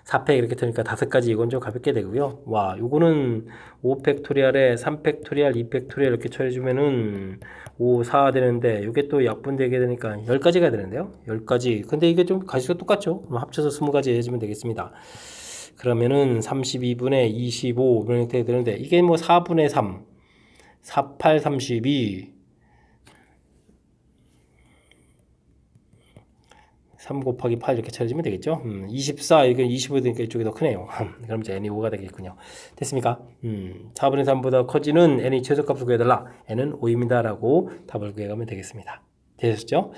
4팩 이렇게 되니까 5가지 이건 좀 가볍게 되고요. 요거는 5팩토리얼에 3팩토리얼, 2팩토리얼 이렇게 처리해주면은 5, 4 되는데 이게 또 약분되게 되니까 10가지가 되는데요. 10가지. 근데 이게 좀 가지수가 똑같죠. 합쳐서 20가지 해주면 되겠습니다. 그러면은 32분의 25 이렇게 되는데 이게 뭐 4분의 3, 48, 32 3 곱하기 8 이렇게 찾아주면 되겠죠. 24 이게 25 되니까 이쪽이 더 크네요. 그럼 이제 n이 5가 되겠군요. 됐습니까? 4분의 3보다 커지는 n의 최소값을 구해달라. n은 5입니다. 라고 답을 구해가면 되겠습니다. 되셨죠?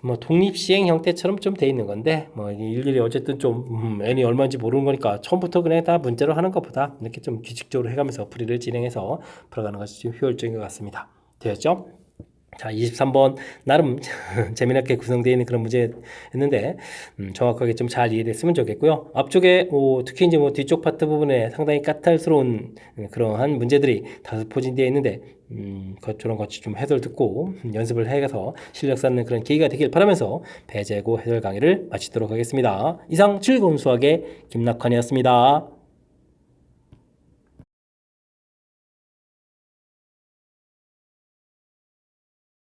뭐 독립시행 형태처럼 좀 돼 있는 건데 뭐 일일이 어쨌든 좀 n이 얼마인지 모르는 거니까 처음부터 그냥 다 문제로 하는 것보다 이렇게 좀 규칙적으로 해가면서 풀이를 진행해서 풀어가는 것이 좀 효율적인 것 같습니다. 되었죠? 자, 23번 나름 재미나게 구성되어 있는 그런 문제였는데 정확하게 좀 잘 이해됐으면 좋겠고요. 앞쪽에 특히 이제 뭐 뒤쪽 파트 부분에 상당히 까탈스러운 그러한 문제들이 다소 포진되어 있는데 저런 것이 좀 해설 듣고 연습을 해서 실력 쌓는 그런 계기가 되길 바라면서 배재고 해설 강의를 마치도록 하겠습니다. 이상 즐거운 수학의 김낙환이었습니다.